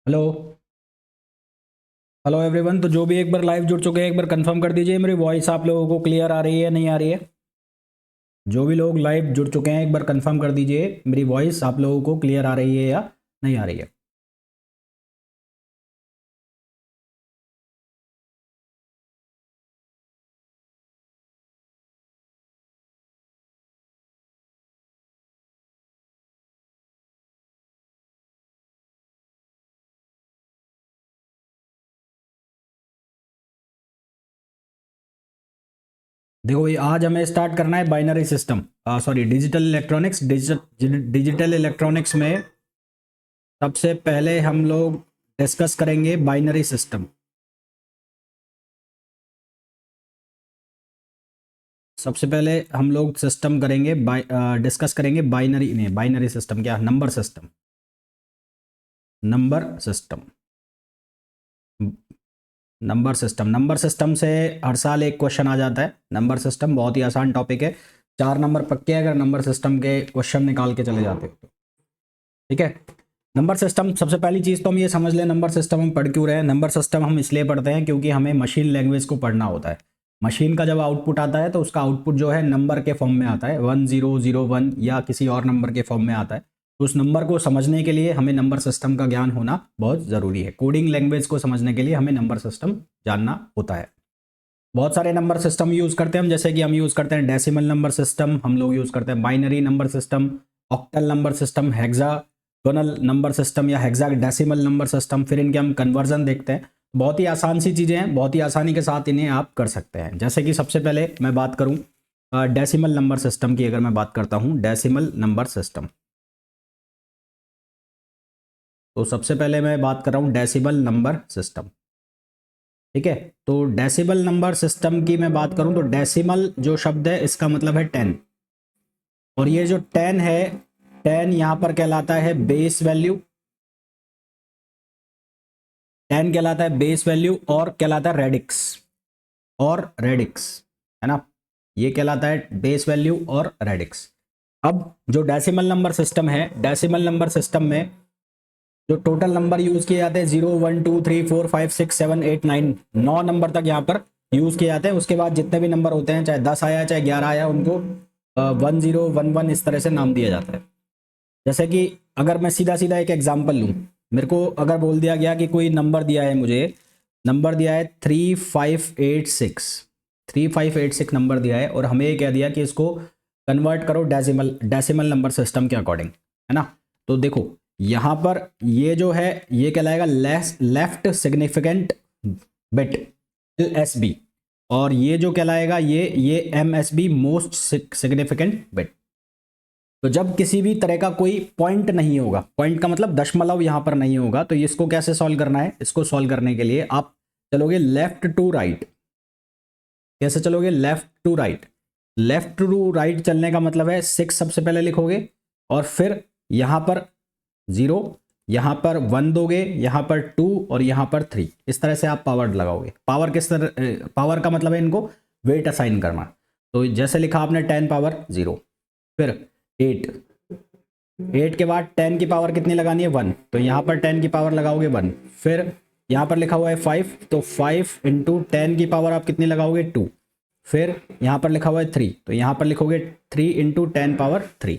Hello. Hello everyone. तो जो भी एक बार लाइव जुड़ चुके हैं एक बार कंफर्म कर दीजिए मेरी वॉइस आप लोगों को क्लियर आ रही है नहीं आ रही है। जो भी लोग लाइव जुड़ चुके हैं एक बार कंफर्म कर दीजिए मेरी वॉइस आप लोगों को क्लियर आ रही है या नहीं आ रही है। देखो भाई आज हमें स्टार्ट करना है binary system sorry digital electronics. Digital electronics में सबसे पहले हम लोग डिस्कस करेंगे बाइनरी सिस्टम। सबसे पहले हम लोग सिस्टम करेंगे डिस्कस करेंगे बाइनरी में। बाइनरी सिस्टम क्या? Number system. Number system. Number system से हर साल एक क्वेश्चन आ जाता है। नंबर सिस्टम बहुत ही आसान टॉपिक है। 4 नंबर पक्के अगर नंबर सिस्टम के क्वेश्चन निकाल के चले जाते हो तो। ठीक है। नंबर सिस्टम सबसे पहली चीज़ तो हम ये समझ लें नंबर सिस्टम हम पढ़ क्यों रहे हैं। नंबर सिस्टम हम इसलिए पढ़ते हैं क्योंकि हमें मशीन लैंग्वेज को पढ़ना होता है। मशीन का जब आउटपुट आता है तो उसका आउटपुट जो है नंबर के फॉर्म में आता है 1001 या किसी और नंबर के फॉर्म में आता है। तो उस नंबर को समझने के लिए हमें नंबर सिस्टम का ज्ञान होना बहुत ज़रूरी है। कोडिंग लैंग्वेज को समझने के लिए हमें नंबर सिस्टम जानना होता है। बहुत सारे नंबर सिस्टम यूज़ करते हैं हम, जैसे कि हम यूज़ करते हैं डेसिमल नंबर सिस्टम, हम लोग यूज़ करते हैं binary number system, octal number system, hexagonal number system या हेक्सा डेसिमल नंबर सिस्टम। फिर इनके हम कन्वर्जन देखते हैं। बहुत ही आसान सी चीज़ें हैं, बहुत ही आसानी के साथ इन्हें आप कर सकते हैं। जैसे कि सबसे पहले मैं बात करूँ डेसिमल नंबर सिस्टम की। अगर मैं बात करता हूँ डेसिमल नंबर सिस्टम, तो सबसे पहले मैं बात कर रहा हूँ डेसिमल नंबर सिस्टम। ठीक है। तो डेसिमल नंबर सिस्टम की मैं बात करूं तो डेसिमल जो शब्द है इसका मतलब है 10। और ये जो 10 है, 10 यहां पर कहलाता है बेस वैल्यू। 10 कहलाता है बेस वैल्यू और कहलाता है रेडिक्स। और रेडिक्स है ना, ये कहलाता है बेस वैल्यू और रेडिक्स। अब जो डेसिमल नंबर सिस्टम है, डेसिमल नंबर सिस्टम में जो टोटल नंबर यूज किए जाते हैं 0 1 2 3 4 5 6 7 8 9, 9 नंबर तक यहाँ पर यूज किए जाते हैं। उसके बाद जितने भी नंबर होते हैं, चाहे 10 आया चाहे 11 आया, उनको 1011 इस तरह से नाम दिया जाता है। जैसे कि अगर मैं सीधा सीधा एक एग्जांपल लूँ, मेरे को अगर बोल दिया गया कि कोई नंबर दिया है, मुझे नंबर दिया है 3586, 3586 नंबर दिया है और हमें कह दिया कि इसको कन्वर्ट करो डेसिमल डेसिमल नंबर सिस्टम के अकॉर्डिंग, है ना। तो देखो यहाँ पर ये जो है ये कहलाएगा लेफ्ट सिग्निफिकेंट बिट, LSB। और ये जो कहलाएगा ये MSB, मोस्ट सिग्निफिकेंट बिट। तो जब किसी भी तरह का कोई पॉइंट नहीं होगा, पॉइंट का मतलब दशमलव यहां पर नहीं होगा, तो इसको कैसे सॉल्व करना है? इसको सॉल्व करने के लिए आप चलोगे लेफ्ट टू राइट। कैसे चलोगे? Left to right. Left to right चलने का मतलब है 6 सबसे पहले लिखोगे और फिर यहां पर 0, यहां पर 1 दोगे, यहां पर 2 और यहां पर 3। इस तरह से आप पावर लगाओगे। पावर किस तरह? पावर का मतलब है इनको वेट असाइन करना। तो जैसे लिखा आपने 10 पावर 0, फिर 8, 8 के बाद 10 की पावर कितनी लगानी है? 1, तो यहाँ पर 10 की पावर लगाओगे 1। फिर यहाँ पर लिखा हुआ है 5, तो 5 इंटू 10 की पावर आप कितनी लगाओगे? 2। फिर यहाँ पर लिखा हुआ है 3, तो यहाँ पर लिखोगे 3 इंटू 10 पावर 3,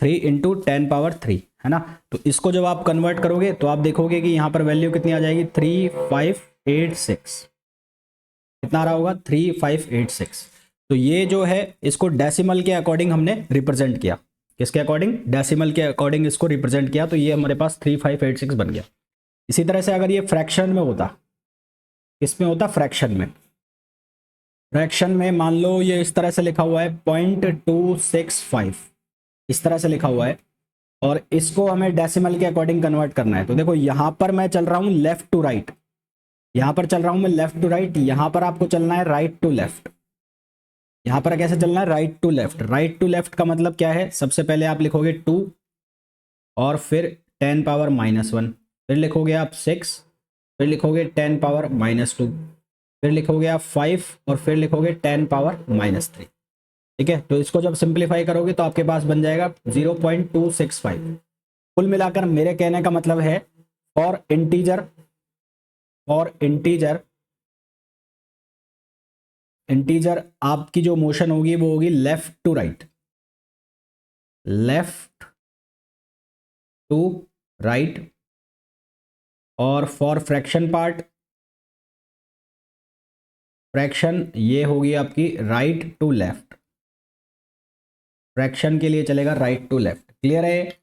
3 इंटू 10 पावर 3, है ना। तो इसको जब आप कन्वर्ट करोगे तो आप देखोगे कि यहाँ पर वैल्यू कितनी आ जाएगी? 3586। कितना आ रहा होगा? 3586। तो ये जो है इसको डेसिमल के अकॉर्डिंग हमने रिप्रेजेंट किया। किसके अकॉर्डिंग? डेसिमल के अकॉर्डिंग इसको रिप्रेजेंट किया, तो ये हमारे पास 3586 बन गया। इसी तरह से अगर ये फ्रैक्शन में होता, किसमें होता? फ्रैक्शन में। फ्रैक्शन में मान लो ये इस तरह से लिखा हुआ है 0.265, इस तरह से लिखा हुआ है, और इसको हमें डेसिमल के अकॉर्डिंग कन्वर्ट करना है। तो देखो यहां पर मैं चल रहा हूं लेफ्ट टू राइट, यहां पर चल रहा हूं मैं लेफ्ट टू राइट, यहां पर आपको चलना है राइट टू लेफ्ट। यहां पर कैसे चलना है? Right to left. Right to left का मतलब क्या है? सबसे पहले आप लिखोगे 2 और फिर 10 पावर -1, फिर लिखोगे आप 6, फिर लिखोगे 10 पावर -2, फिर लिखोगे आप 5 और फिर लिखोगे 10 पावर -3। ठीक है। तो इसको जब सिंप्लीफाई करोगे तो आपके पास बन जाएगा 0.265। कुल मिलाकर मेरे कहने का मतलब है for integer, for integer, integer आपकी जो मोशन होगी वो होगी left to right, left to right. और फॉर फ्रैक्शन पार्ट, फ्रैक्शन ये होगी आपकी राइट टू लेफ्ट, फ्रैक्शन के लिए चलेगा राइट टू लेफ्ट। क्लियर है?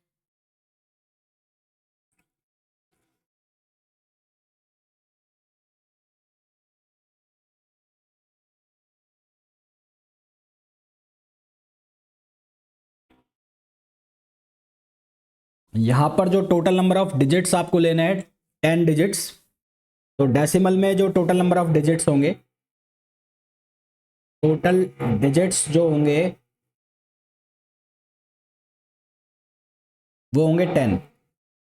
यहां पर जो टोटल नंबर ऑफ डिजिट्स आपको लेना है 10 डिजिट्स, तो डेसिमल में जो टोटल नंबर ऑफ डिजिट्स होंगे, टोटल डिजिट्स जो होंगे वो होंगे 10।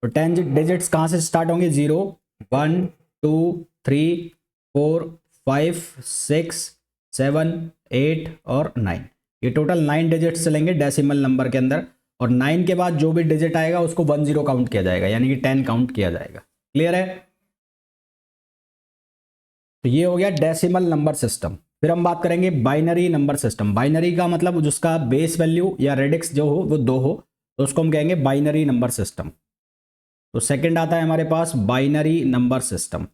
तो 10 डिजिट्स कहां से स्टार्ट होंगे? 0, 1, 2, 3, 4, 5, 6, 7, 8 और 9। ये टोटल 9 डिजिट्स चलेंगे डेसिमल नंबर के अंदर, और 9 के बाद जो भी डिजिट आएगा उसको 10 काउंट किया जाएगा, यानी कि 10 काउंट किया जाएगा। क्लियर है? तो ये हो गया डेसिमल नंबर सिस्टम। फिर हम बात करेंगे बाइनरी नंबर सिस्टम। बाइनरी का मतलब जिसका बेस वैल्यू या रेडिक्स जो हो वो 2 हो, तो उसको हम कहेंगे बाइनरी नंबर सिस्टम। तो सेकंड आता है हमारे पास binary number system.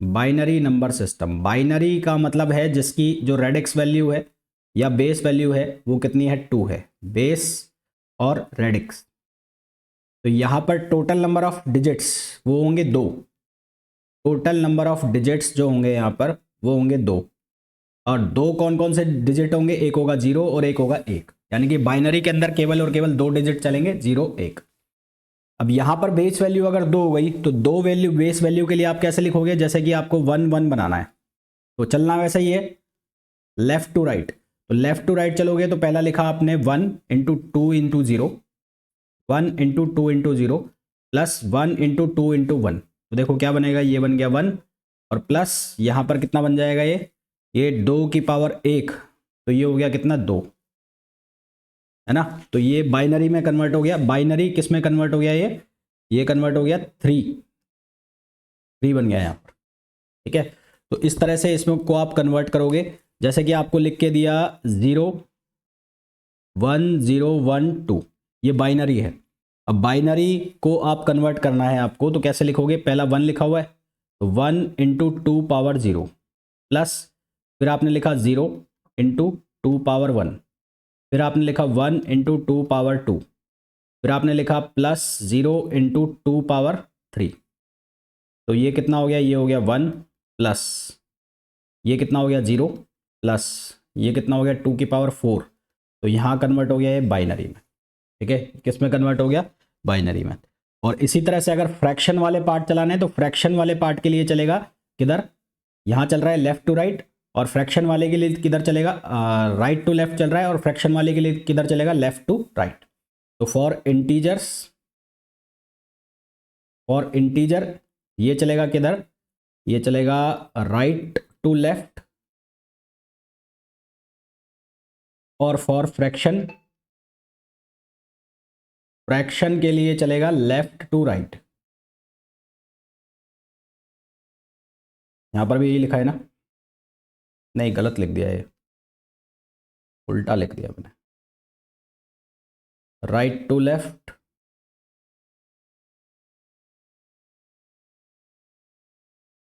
Binary number system, binary का मतलब है जिसकी जो रेडिक्स वैल्यू है या बेस वैल्यू है वो कितनी है? 2 है, बेस और रेडिक्स। तो यहां पर टोटल नंबर ऑफ डिजिट्स वो होंगे 2, टोटल नंबर ऑफ डिजिट्स जो होंगे यहाँ पर वो होंगे 2। और 2 कौन कौन से डिजिट होंगे? एक होगा 0 और एक होगा 1, यानी कि बाइनरी के अंदर केवल और केवल 2 डिजिट चलेंगे, 0, 1। अब यहां पर बेस वैल्यू अगर 2 हो गई तो 2 वैल्यू बेस वैल्यू के लिए आप कैसे लिखोगे? जैसे कि आपको 1 1 बनाना है तो चलना वैसा ही है, लेफ्ट टू राइट। तो लेफ्ट टू राइट चलोगे तो पहला लिखा आपने 1 into 2 into 0, 1 into 2 into 0 plus 1 into 2 into 1। तो देखो क्या बनेगा, ये बन गया 1 और प्लस यहाँ पर कितना बन जाएगा ये 2 की पावर 1, तो ये हो गया कितना? 2, है ना। तो ये बाइनरी में कन्वर्ट हो गया। बाइनरी किस में कन्वर्ट हो गया? ये कन्वर्ट हो गया 3 बन गया यहाँ पर। ठीक है, तो इस तरह से इसमें को आप कन्वर्ट करोगे, जैसे कि आपको लिख के दिया 0 1 0 1 2, ये बाइनरी है। अब बाइनरी को आप कन्वर्ट करना है आपको, तो कैसे लिखोगे? पहला 1 लिखा हुआ है तो 1 इंटू 2 पावर 0 प्लस, फिर आपने लिखा 0 इंटू 2 पावर 1, फिर आपने लिखा 1 इंटू 2 पावर 2, फिर आपने लिखा प्लस 0 इंटू 2 पावर 3। तो ये कितना हो गया? ये हो गया 1 प्लस ये कितना हो गया? 0 प्लस ये कितना हो गया? 2 की पावर 4। तो यहाँ कन्वर्ट हो गया ये बाइनरी में। ठीक है, किस में कन्वर्ट हो गया? बाइनरी में। और इसी तरह से अगर फ्रैक्शन वाले पार्ट चलाने हैं तो फ्रैक्शन वाले पार्ट के लिए चलेगा किधर? यहाँ चल रहा है लेफ्ट टू राइट, और फ्रैक्शन वाले के लिए किधर चलेगा? राइट टू लेफ्ट चल रहा है, और फ्रैक्शन वाले के लिए किधर चलेगा? Left to right. तो फॉर इंटीजर्स, फॉर इंटीजर ये चलेगा किधर? ये चलेगा राइट टू लेफ्ट, और फॉर फ्रैक्शन, फ्रैक्शन के लिए चलेगा लेफ्ट टू राइट। यहां पर भी यही लिखा है ना? नहीं, गलत लिख दिया, ये उल्टा लिख दिया मैंने। Right to left,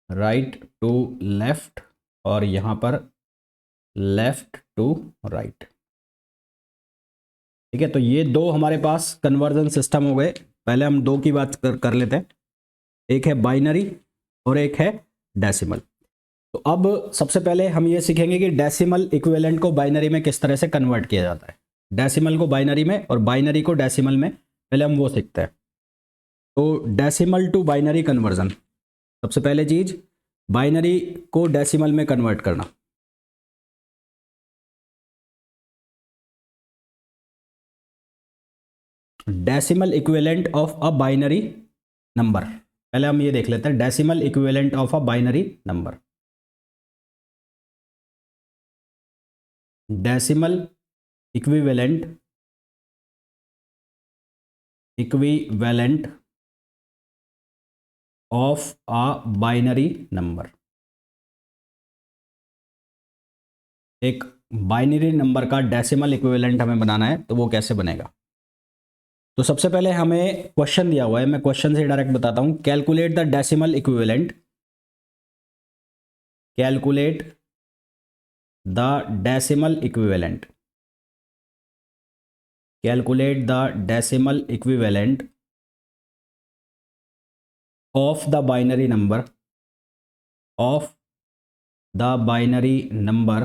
right to left, और यहां पर लेफ्ट टू राइट। ठीक है, तो ये दो हमारे पास कन्वर्जन सिस्टम हो गए। पहले हम दो की बात कर लेते हैं, एक है बाइनरी और एक है डेसिमल। तो अब सबसे पहले हम ये सीखेंगे कि डेसिमल इक्विवेलेंट को बाइनरी में किस तरह से कन्वर्ट किया जाता है। डेसिमल को बाइनरी में और बाइनरी को डेसिमल में, पहले हम वो सीखते हैं। तो डेसिमल टू बाइनरी कन्वर्जन, सबसे पहले चीज बाइनरी को डेसिमल में कन्वर्ट करना। Decimal equivalent of a binary number, पहले हम ये देख लेते हैं decimal equivalent of a binary number. Decimal equivalent, equivalent of a binary number. एक बाइनरी नंबर का डेसिमल इक्विवेलेंट हमें बनाना है, तो वो कैसे बनेगा? तो सबसे पहले हमें क्वेश्चन दिया हुआ है, मैं क्वेश्चन से डायरेक्ट बताता हूं। Calculate the decimal equivalent, calculate the decimal equivalent, calculate the decimal equivalent of the binary number, of the binary number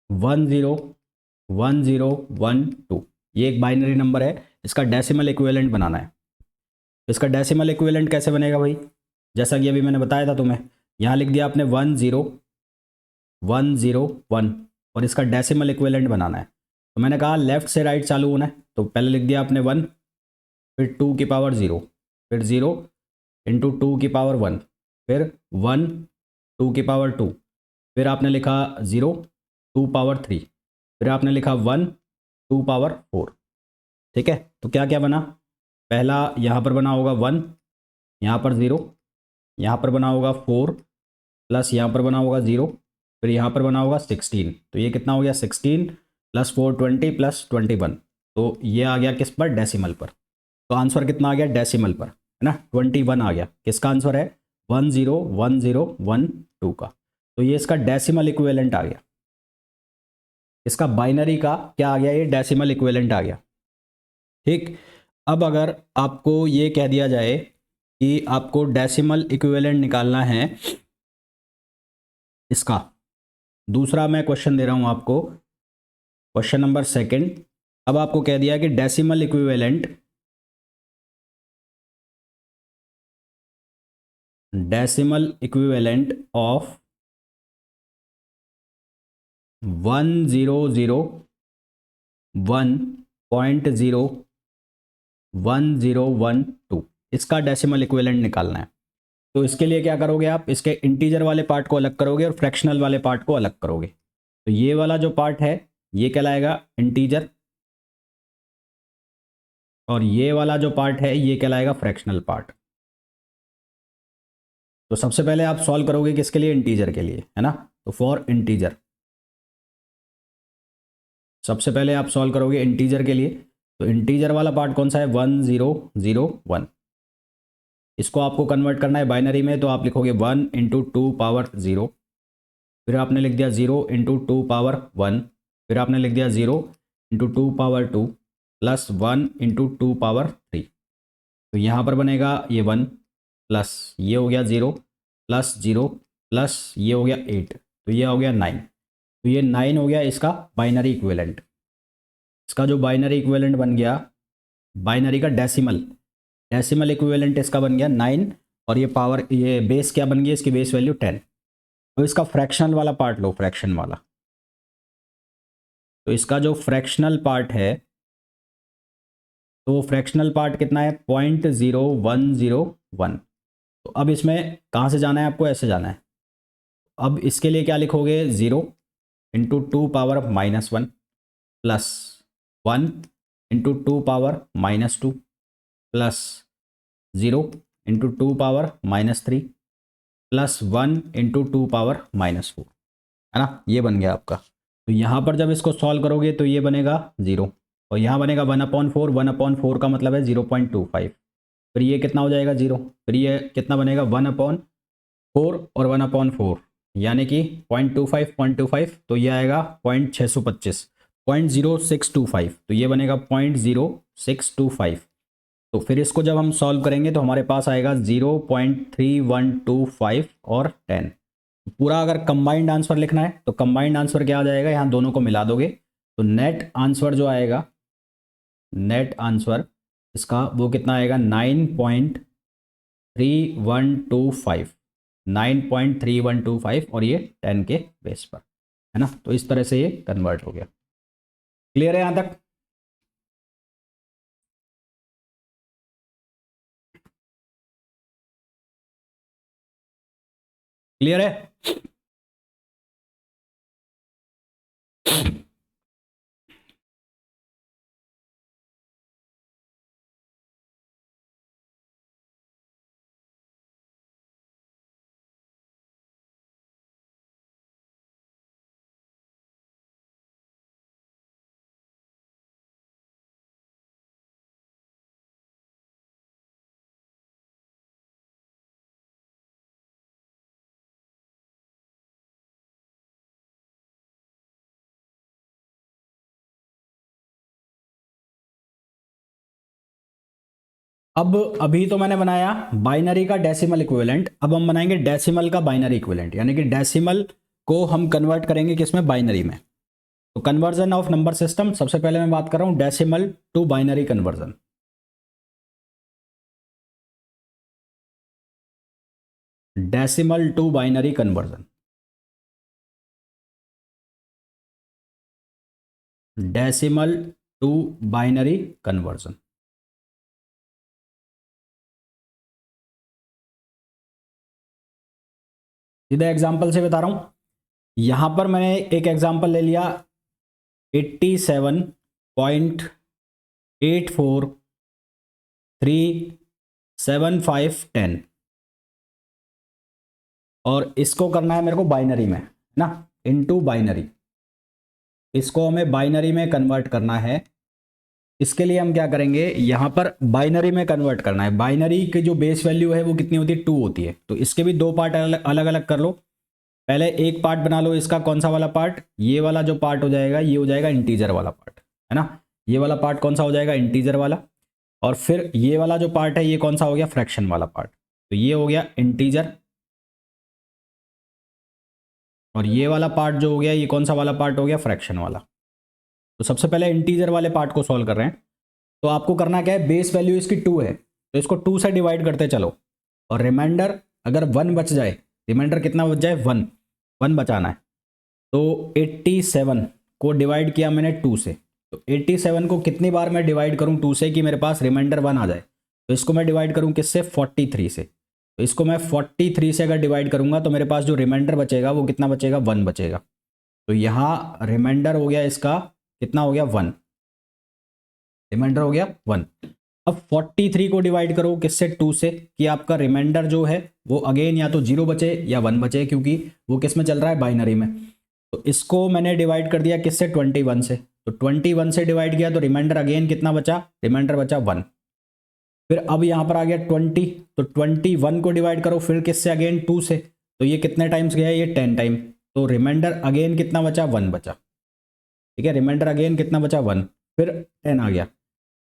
101012। ये एक बाइनरी नंबर है, इसका डेसिमल इक्विवेलेंट बनाना है। इसका डेसिमल इक्विवेलेंट कैसे बनेगा भाई? जैसा कि अभी मैंने बताया था तुम्हें, यहाँ लिख दिया आपने 10101 और इसका डेसिमल इक्विवेलेंट बनाना है। तो मैंने कहा लेफ्ट से राइट चालू होना है, तो पहले लिख दिया आपने 1, फिर 2 की पावर 0, फिर 0 इंटू 2 की पावर 1, फिर 1 2 की पावर 2, फिर आपने लिखा 0 2 पावर 3, फिर आपने लिखा 1 2 पावर 4। ठीक है, तो क्या क्या बना? पहला यहाँ पर बना होगा 1, यहाँ पर 0, यहाँ पर बना होगा 4, प्लस यहाँ पर बना होगा 0, फिर यहाँ पर बना होगा 16। तो ये कितना हो गया? 16 प्लस 4 20 प्लस 21। तो ये आ गया किस पर? डेसिमल पर। तो आंसर कितना आ गया? डेसिमल पर, है ना, 21 आ गया। किसका आंसर है? 101012 का। तो ये इसका डेसिमल इक्विवेलेंट आ गया। इसका बाइनरी का क्या आ गया? ये डेसिमल इक्विवेलेंट आ गया। ठीक, अब अगर आपको ये कह दिया जाए कि आपको डेसिमल इक्विवेलेंट निकालना है इसका, दूसरा मैं क्वेश्चन दे रहा हूं आपको, क्वेश्चन नंबर सेकंड। अब आपको कह दिया कि decimal equivalent, decimal equivalent of 1001.01012, इसका डेसिमल इक्विवेलेंट निकालना है। तो इसके लिए क्या करोगे आप? इसके इंटीजर वाले पार्ट को अलग करोगे और फ्रैक्शनल वाले पार्ट को अलग करोगे। तो ये वाला जो पार्ट है ये कहलाएगा इंटीजर, और ये वाला जो पार्ट है ये कहलाएगा फ्रैक्शनल पार्ट। तो सबसे पहले आप सॉल्व करोगे किसके लिए? इंटीजर के लिए, है ना। तो फॉर इंटीजर, सबसे पहले आप सॉल्व करोगे इंटीजर के लिए। तो इंटीजर वाला पार्ट कौन सा है? 1001। इसको आपको कन्वर्ट करना है बाइनरी में, तो आप लिखोगे 1 इंटू 2 पावर 0, फिर आपने लिख दिया 0 इंटू 2 पावर 1, फिर आपने लिख दिया 0 into 2 power 2 plus 1 into 2 power 3। तो यहाँ पर बनेगा ये 1 प्लस ये हो गया 0 प्लस 0 प्लस ये हो गया 8, तो ये हो गया 9। तो ये 9 हो गया इसका बाइनरी इक्विवेलेंट। इसका जो बाइनरी इक्विवेलेंट बन गया, बाइनरी का डेसिमल, डेसिमल इक्विवेलेंट इसका बन गया 9। और ये पावर, ये बेस क्या बन गया? इसकी बेस वैल्यू 10। तो इसका फ्रैक्शनल वाला पार्ट लो, फ्रैक्शन वाला। तो इसका जो फ्रैक्शनल पार्ट है, तो फ्रैक्शनल पार्ट कितना है? 0.0101। तो अब इसमें कहाँ से जाना है आपको? ऐसे जाना है। अब इसके लिए क्या लिखोगे? 0 into 2 power -1 plus 1 into 2 power -2 plus 0 into 2 power -3 plus 1 into 2 power -4, है ना। ये बन गया आपका। तो यहाँ पर जब इसको सॉल्व करोगे तो ये बनेगा 0, और यहाँ बनेगा 1/4। 1/4 का मतलब है 0.25। फिर ये कितना हो जाएगा? 0। फिर ये कितना बनेगा? 1/4 और 1/4, यानी कि 0.25 तो ये आएगा 0.625, 0.0625। तो ये बनेगा 0.0625। तो फिर इसको जब हम सॉल्व करेंगे तो हमारे पास आएगा 0.3125 और 10। पूरा अगर कंबाइंड आंसर लिखना है तो कंबाइंड आंसर क्या आ जाएगा? यहाँ दोनों को मिला दोगे तो नेट आंसर जो आएगा, नेट आंसर इसका वो कितना आएगा? 9.3125, 9.3125, और ये 10 के बेस पर, है ना। तो इस तरह से ये कन्वर्ट हो गया। क्लियर है यहाँ तक? क्लियर है? अब अभी तो मैंने बनाया बाइनरी का डेसिमल इक्विवेलेंट, अब हम बनाएंगे डेसिमल का बाइनरी इक्विवेलेंट, यानी कि डेसिमल को हम कन्वर्ट करेंगे किसमें, बाइनरी में। तो कन्वर्जन ऑफ नंबर सिस्टम, सबसे पहले मैं बात कर रहा हूं decimal to binary conversion. Decimal to binary conversion, decimal to binary conversion. सीधा एग्जांपल से बता रहा हूं, यहां पर मैंने एक एग्जांपल ले लिया 87.8437510, और इसको करना है मेरे को बाइनरी में ना, इनटू बाइनरी। इसको हमें बाइनरी में कन्वर्ट करना है। इसके लिए हम क्या करेंगे, यहां पर बाइनरी में कन्वर्ट करना है। बाइनरी की जो बेस वैल्यू है वो कितनी होती है, 2 होती है। तो इसके भी दो पार्ट अलग अलग कर लो। पहले एक पार्ट बना लो इसका, कौन सा वाला पार्ट, ये वाला जो पार्ट हो जाएगा ये हो जाएगा इंटीजर वाला पार्ट, है ना। ये वाला पार्ट कौन सा हो जाएगा, इंटीजर वाला। और फिर ये वाला जो पार्ट है ये कौन सा हो गया, फ्रैक्शन वाला पार्ट। तो ये हो गया इंटीजर, और ये वाला पार्ट जो हो गया ये कौन सा वाला पार्ट हो गया, फ्रैक्शन वाला। तो सबसे पहले इंटीजर वाले पार्ट को सॉल्व कर रहे हैं। तो आपको करना क्या है, बेस वैल्यू इसकी 2 है तो इसको 2 से डिवाइड करते चलो, और रिमाइंडर अगर 1 बच जाए, रिमाइंडर कितना बच जाए, 1 बचाना है। तो 87 को डिवाइड किया मैंने 2 से, तो 87 को कितनी बार मैं डिवाइड करूं 2 से कि मेरे पास रिमाइंडर 1 आ जाए। तो इसको मैं डिवाइड करूं किससे, 43 से। तो इसको मैं 43 से अगर डिवाइड करूंगा तो मेरे पास जो रिमाइंडर बचेगा वो कितना बचेगा, 1 बचेगा। तो यहाँ रिमाइंडर हो गया इसका कितना हो गया, 1। रिमाइंडर हो गया 1। अब 43 को डिवाइड करो किससे, 2 से, कि आपका रिमाइंडर जो है वो अगेन या तो 0 बचे या 1 बचे, क्योंकि वो किस में चल रहा है, बाइनरी में। तो इसको मैंने डिवाइड कर दिया किससे, 21 से। तो 21 से डिवाइड किया तो रिमाइंडर अगेन कितना बचा, रिमाइंडर बचा 1। फिर अब यहाँ पर आ गया 20, तो 21 को डिवाइड करो फिर किससे, अगेन 2 से। तो ये कितने टाइम्स गया, ये 10 टाइम। तो रिमाइंडर अगेन कितना बचा, 1 बचा। ठीक है, रिमाइंडर अगेन कितना बचा, 1। फिर 10 आ गया,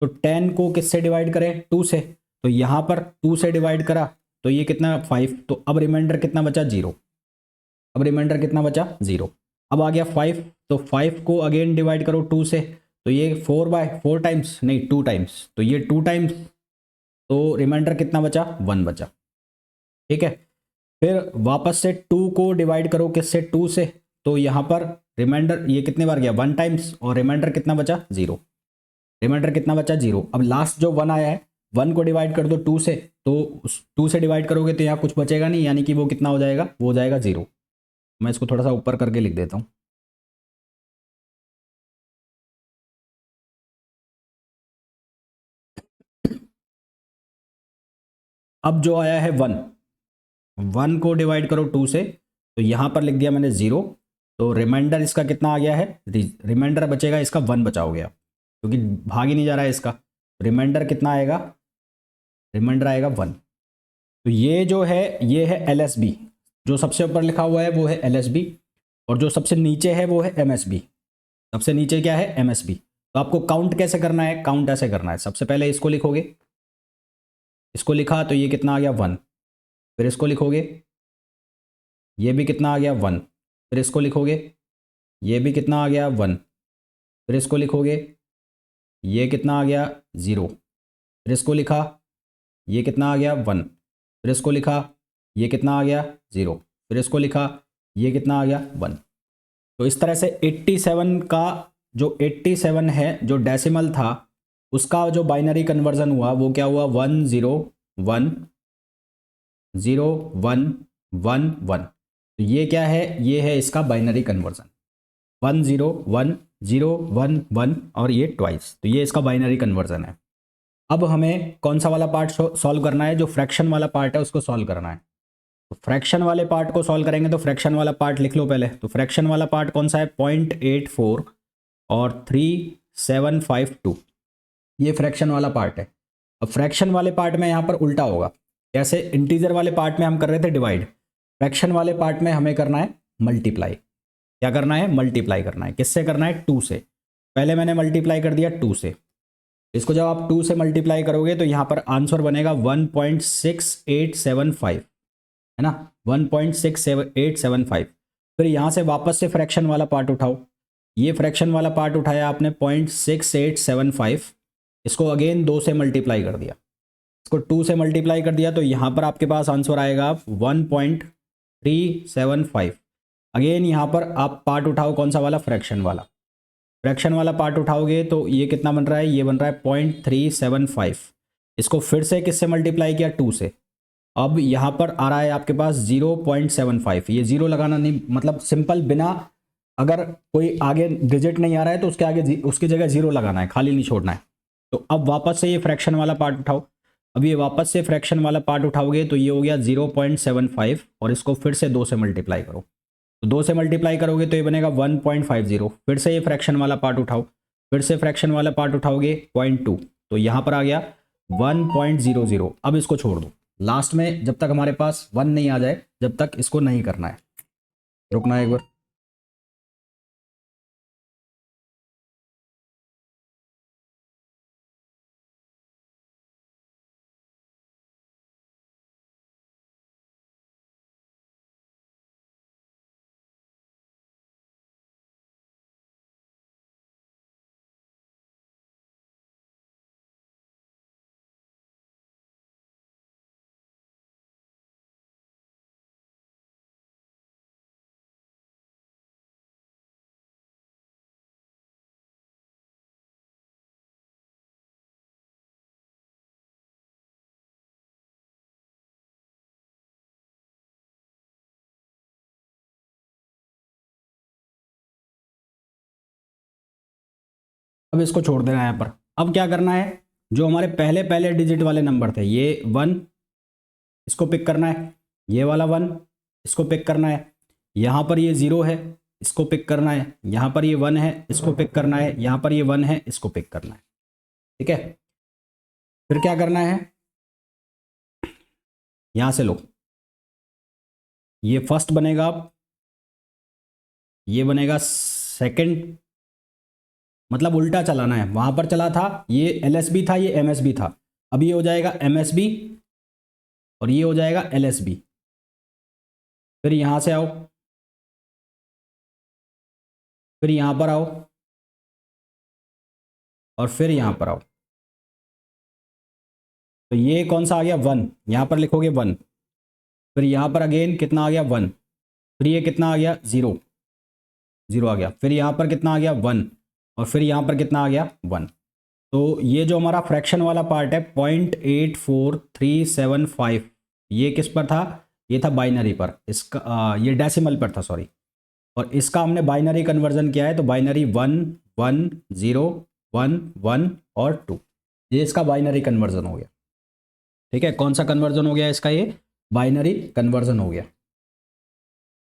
तो 10 को किससे डिवाइड करें, 2 से। तो यहाँ पर 2 से डिवाइड करा तो ये कितना, 5। तो अब रिमाइंडर कितना बचा, 0। अब रिमाइंडर कितना बचा, 0। अब आ गया 5, तो 5 को अगेन डिवाइड करो 2 से। तो ये 4 टाइम्स नहीं, 2 टाइम्स, तो ये 2 टाइम्स। तो रिमाइंडर कितना बचा, 1 बचा। ठीक है, फिर वापस से 2 को डिवाइड करो किससे, 2 से। तो यहाँ पर रिमाइंडर ये कितने बार गया, 1 टाइम्स, और रिमाइंडर कितना बचा, 0। रिमाइंडर कितना बचा, 0। अब लास्ट जो 1 आया है, 1 को डिवाइड कर दो 2 से, तो उस 2 से डिवाइड करोगे तो यहाँ कुछ बचेगा नहीं, यानी कि वो कितना हो जाएगा, वो हो जाएगा 0। मैं इसको थोड़ा सा ऊपर करके लिख देता हूँ। अब जो आया है 1 को डिवाइड करो 2 से, तो यहाँ पर लिख दिया मैंने 0। तो रिमाइंडर इसका कितना आ गया है, रिमाइंडर बचेगा इसका 1 बचा हो गया, क्योंकि भाग ही नहीं जा रहा है इसका। रिमाइंडर कितना आएगा, रिमाइंडर आएगा 1। तो ये जो है ये है LSB, जो सबसे ऊपर लिखा हुआ है वो है LSB, और जो सबसे नीचे है वो है MSB। सबसे नीचे क्या है, MSB। तो आपको काउंट कैसे करना है, काउंट ऐसे करना है, सबसे पहले इसको लिखोगे, इसको लिखा तो ये कितना आ गया, 1। फिर इसको लिखोगे, ये भी कितना आ गया, 1। फिर इसको लिखोगे, ये भी कितना आ गया, 1। फिर इसको लिखोगे, ये कितना आ गया, 0। फिर इसको लिखा, ये कितना आ गया, 1। फिर इसको लिखा, ये कितना आ गया, 0। फिर इसको लिखा, ये कितना आ गया, 1। तो इस तरह से 87 का जो 87 है जो डेसिमल था उसका जो बाइनरी कन्वर्जन हुआ वो क्या हुआ, 1 0 1 0 1 1 1। तो ये क्या है, ये है इसका बाइनरी कन्वर्जन, 1 0 1 0 1 1, और ये ट्वाइस। तो ये इसका बाइनरी कन्वर्जन है। अब हमें कौन सा वाला पार्ट सॉल्व करना है, जो फ्रैक्शन वाला पार्ट है उसको सॉल्व करना है। तो फ्रैक्शन वाले पार्ट को सॉल्व करेंगे, तो फ्रैक्शन वाला पार्ट लिख लो पहले। तो फ्रैक्शन वाला पार्ट कौन सा है, 0.84 और 3752, ये फ्रैक्शन वाला पार्ट है। अब फ्रैक्शन वाले पार्ट में यहाँ पर उल्टा होगा, जैसे इंटीजर वाले पार्ट में हम कर रहे थे डिवाइड, फ्रैक्शन वाले पार्ट में हमें करना है मल्टीप्लाई। क्या करना है, मल्टीप्लाई करना है। किससे करना है, 2 से। पहले मैंने मल्टीप्लाई कर दिया 2 से, इसको जब आप 2 से मल्टीप्लाई करोगे तो यहाँ पर आंसर बनेगा 1.6875, है ना, 1.6875। फिर यहाँ से वापस से फ्रैक्शन वाला पार्ट उठाओ, ये फ्रैक्शन वाला पार्ट उठाया आपने 0.6875, इसको अगेन 2 से मल्टीप्लाई कर दिया, इसको 2 से मल्टीप्लाई कर दिया, तो यहाँ पर आपके पास आंसर आएगा 1.375। अगेन यहाँ पर आप पार्ट उठाओ, कौन सा वाला, फ्रैक्शन वाला, फ्रैक्शन वाला पार्ट उठाओगे तो ये कितना बन रहा है, ये बन रहा है 0.375। इसको फिर से किससे मल्टीप्लाई किया, 2 से। अब यहाँ पर आ रहा है आपके पास 0.75, ये जीरो लगाना नहीं, मतलब सिंपल, बिना, अगर कोई आगे डिजिट नहीं आ रहा है तो उसके आगे उसकी जगह जीरो लगाना है, खाली नहीं छोड़ना है। तो अब वापस से ये फ्रैक्शन वाला पार्ट उठाओ, अब ये वापस से फ्रैक्शन वाला पार्ट उठाओगे तो ये हो गया 0.75, और इसको फिर से 2 से मल्टीप्लाई करो, तो 2 से मल्टीप्लाई करोगे तो ये बनेगा 1.50। फिर से ये फ्रैक्शन वाला पार्ट उठाओ, फिर से फ्रैक्शन वाला पार्ट उठाओगे 0.2, तो यहाँ पर आ गया 1.00। अब इसको छोड़ दो, लास्ट में जब तक हमारे पास 1 नहीं आ जाए, जब तक इसको नहीं करना है, रुकना है एक बार। अब इसको छोड़ देना है यहाँ पर। अब क्या करना है, जो हमारे पहले पहले डिजिट वाले नंबर थे, ये 1, इसको पिक करना है, ये वाला 1 इसको पिक करना है, यहाँ पर ये 0 है, इसको पिक करना है, यहाँ पर ये 1 है, इसको पिक करना है, यहाँ पर ये 1 है, इसको पिक करना है। ठीक है, फिर क्या करना है, यहाँ से लो, ये फर्स्ट बनेगा, ये बनेगा सेकंड, मतलब उल्टा चलाना है, वहां पर चला था ये एलएसबी था, ये एमएसबी था, अब ये हो जाएगा एमएसबी और ये हो जाएगा एलएसबी। फिर यहां से आओ, फिर यहां पर आओ, और फिर यहां पर आओ, तो ये कौन सा आ गया, 1, यहां पर लिखोगे 1, फिर यहां पर अगेन कितना आ गया, 1, फिर ये कितना आ गया, 0, 0 आ गया, फिर यहां पर कितना आ गया, 1, और फिर यहां पर कितना आ गया, 1। तो ये जो हमारा फ्रैक्शन वाला पार्ट है 0.84375, ये किस पर था, ये था बाइनरी पर, इसका ये डेसिमल पर था, सॉरी, और इसका हमने बाइनरी कन्वर्जन किया है, तो बाइनरी 1 1 0 1 1 और 2, ये इसका बाइनरी कन्वर्जन हो गया। ठीक है, कौन सा कन्वर्जन हो गया इसका, ये बाइनरी कन्वर्जन हो गया।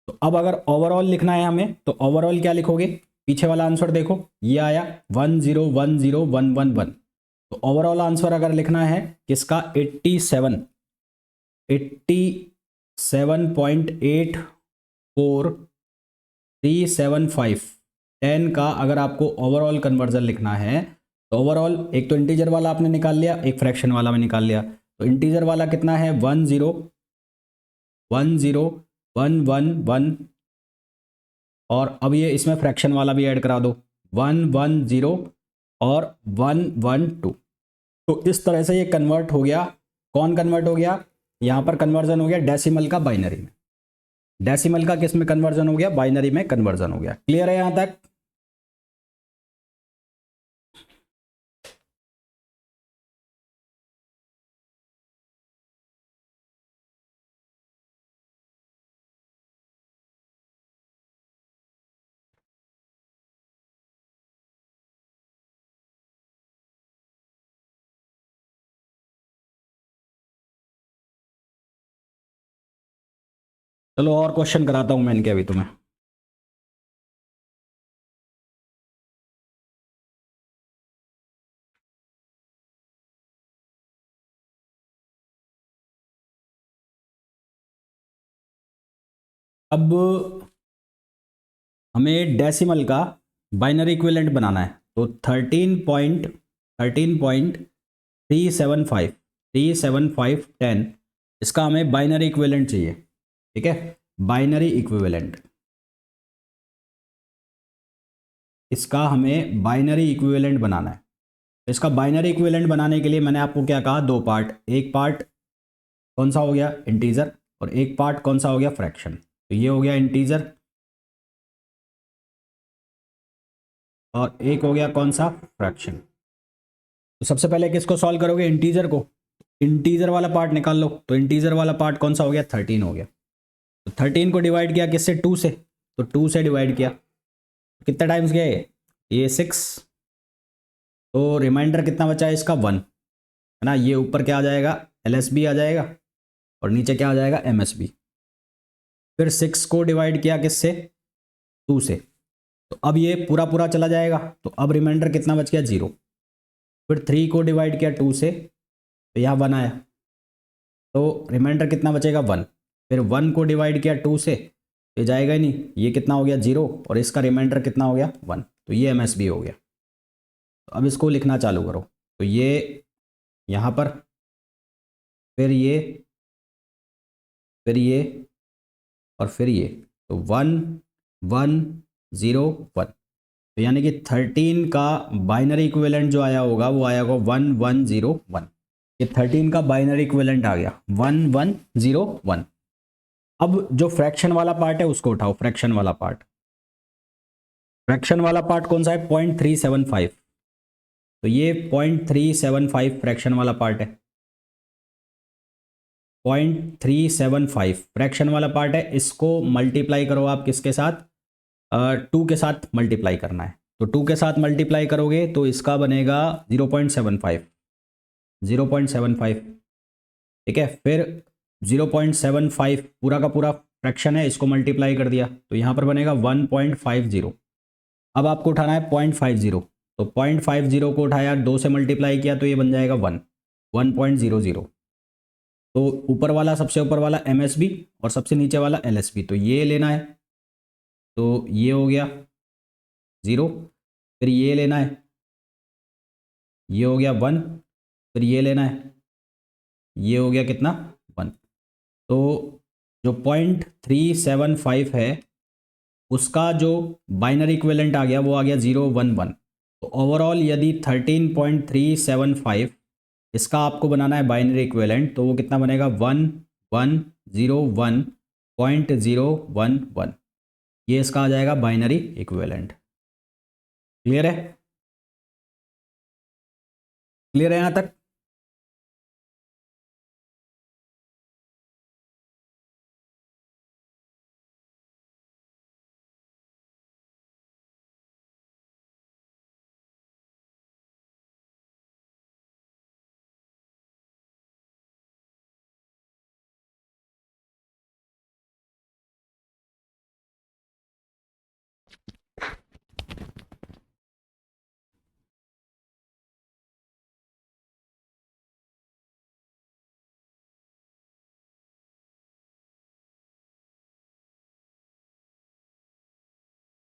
तो अब अगर ओवरऑल लिखना है हमें, तो ओवरऑल क्या लिखोगे, पीछे वाला आंसर देखो, ये आया 1010111, तो ओवरऑल आंसर अगर लिखना है किसका, 87.84 10 का अगर आपको ओवरऑल कन्वर्जन लिखना है, तो ओवरऑल एक तो इंटीजर वाला आपने निकाल लिया, एक फ्रैक्शन वाला में निकाल लिया, तो इंटीजर वाला कितना है 10101111, और अब ये इसमें फ्रैक्शन वाला भी ऐड करा दो 110 और 112। तो इस तरह से ये कन्वर्ट हो गया, कौन कन्वर्ट हो गया, यहाँ पर कन्वर्जन हो गया डेसिमल का बाइनरी में, डेसिमल का किस में कन्वर्जन हो गया, बाइनरी में कन्वर्जन हो गया। क्लियर है यहाँ तक। चलो और क्वेश्चन कराता हूं मैं इनके अभी तुम्हें। अब हमें डेसिमल का बाइनरी इक्विवेलेंट बनाना है, तो 13 पॉइंट 13.375 इसका हमें बाइनरी इक्विवेलेंट चाहिए, ठीक है, बाइनरी इक्विवेलेंट, इसका हमें बाइनरी इक्विवेलेंट बनाना है। इसका बाइनरी इक्विवेलेंट बनाने के लिए मैंने आपको क्या कहा, दो पार्ट, एक पार्ट कौन सा हो गया, इंटीजर, और एक पार्ट कौन सा हो गया, फ्रैक्शन। तो ये हो गया इंटीजर और एक हो गया कौन सा, फ्रैक्शन। तो सबसे पहले किसको सॉल्व करोगे, इंटीजर को, इंटीजर वाला पार्ट निकाल लो। तो इंटीजर वाला पार्ट कौन सा हो गया, 13 हो गया। तो 13 को डिवाइड किया किससे, 2 से, तो 2 से डिवाइड किया, कितने टाइम्स गया ये 6, तो रिमाइंडर कितना बचा है इसका, 1 है ना। ये ऊपर क्या आ जाएगा, LSB आ जाएगा और नीचे क्या आ जाएगा, MSB। फिर 6 को डिवाइड किया किससे, 2 से, तो अब ये पूरा पूरा चला जाएगा, तो अब रिमाइंडर कितना बच गया, 0। फिर 3 को डिवाइड किया 2 से, तो यहाँ 1 आया, तो रिमाइंडर कितना बचेगा, 1। फिर 1 को डिवाइड किया 2 से, ये जाएगा ही नहीं, ये कितना हो गया, 0, और इसका रिमाइंडर कितना हो गया, 1। तो ये MSB हो गया। तो अब इसको लिखना चालू करो, तो ये यहाँ पर, फिर ये और फिर ये, तो 1 1 0 1। तो यानी कि 13 का बाइनरी इक्विवेलेंट जो आया होगा वो आया होगा 1 1 0 1। ये 13 का बाइनरी इक्विवेलेंट आ गया 1 1 0 1। अब जो फ्रैक्शन वाला पार्ट है उसको उठाओ, फ्रैक्शन वाला पार्ट, फ्रैक्शन वाला पार्ट कौन सा है, 0.375। तो ये 0.375 फ्रैक्शन वाला पार्ट है, 0.375 फ्रैक्शन वाला पार्ट है। इसको मल्टीप्लाई करो आप किसके साथ, 2 के साथ मल्टीप्लाई करना है। तो 2 के साथ मल्टीप्लाई करोगे तो इसका बनेगा 0.75, ठीक है। फिर 0.75 पूरा का पूरा फ्रैक्शन है, इसको मल्टीप्लाई कर दिया तो यहाँ पर बनेगा 1.50। अब आपको उठाना है 0.50, तो 0.50 को उठाया, 2 से मल्टीप्लाई किया तो ये बन जाएगा 1.00। तो ऊपर वाला, सबसे ऊपर वाला MSB और सबसे नीचे वाला LSB, तो ये लेना है, तो ये हो गया 0। फिर ये लेना है, ये हो गया 1। फिर ये लेना है, ये हो गया कितना, 1। तो जो 0.375 है उसका जो बाइनरी इक्विवेलेंट आ गया वो आ गया 0 1 1। तो ओवरऑल यदि 13.375 इसका आपको बनाना है बाइनरी इक्विवेलेंट, तो वो कितना बनेगा, 1 1 0 1.011। ये इसका आ जाएगा बाइनरी इक्विवेलेंट। क्लियर है, क्लियर है यहाँ तक।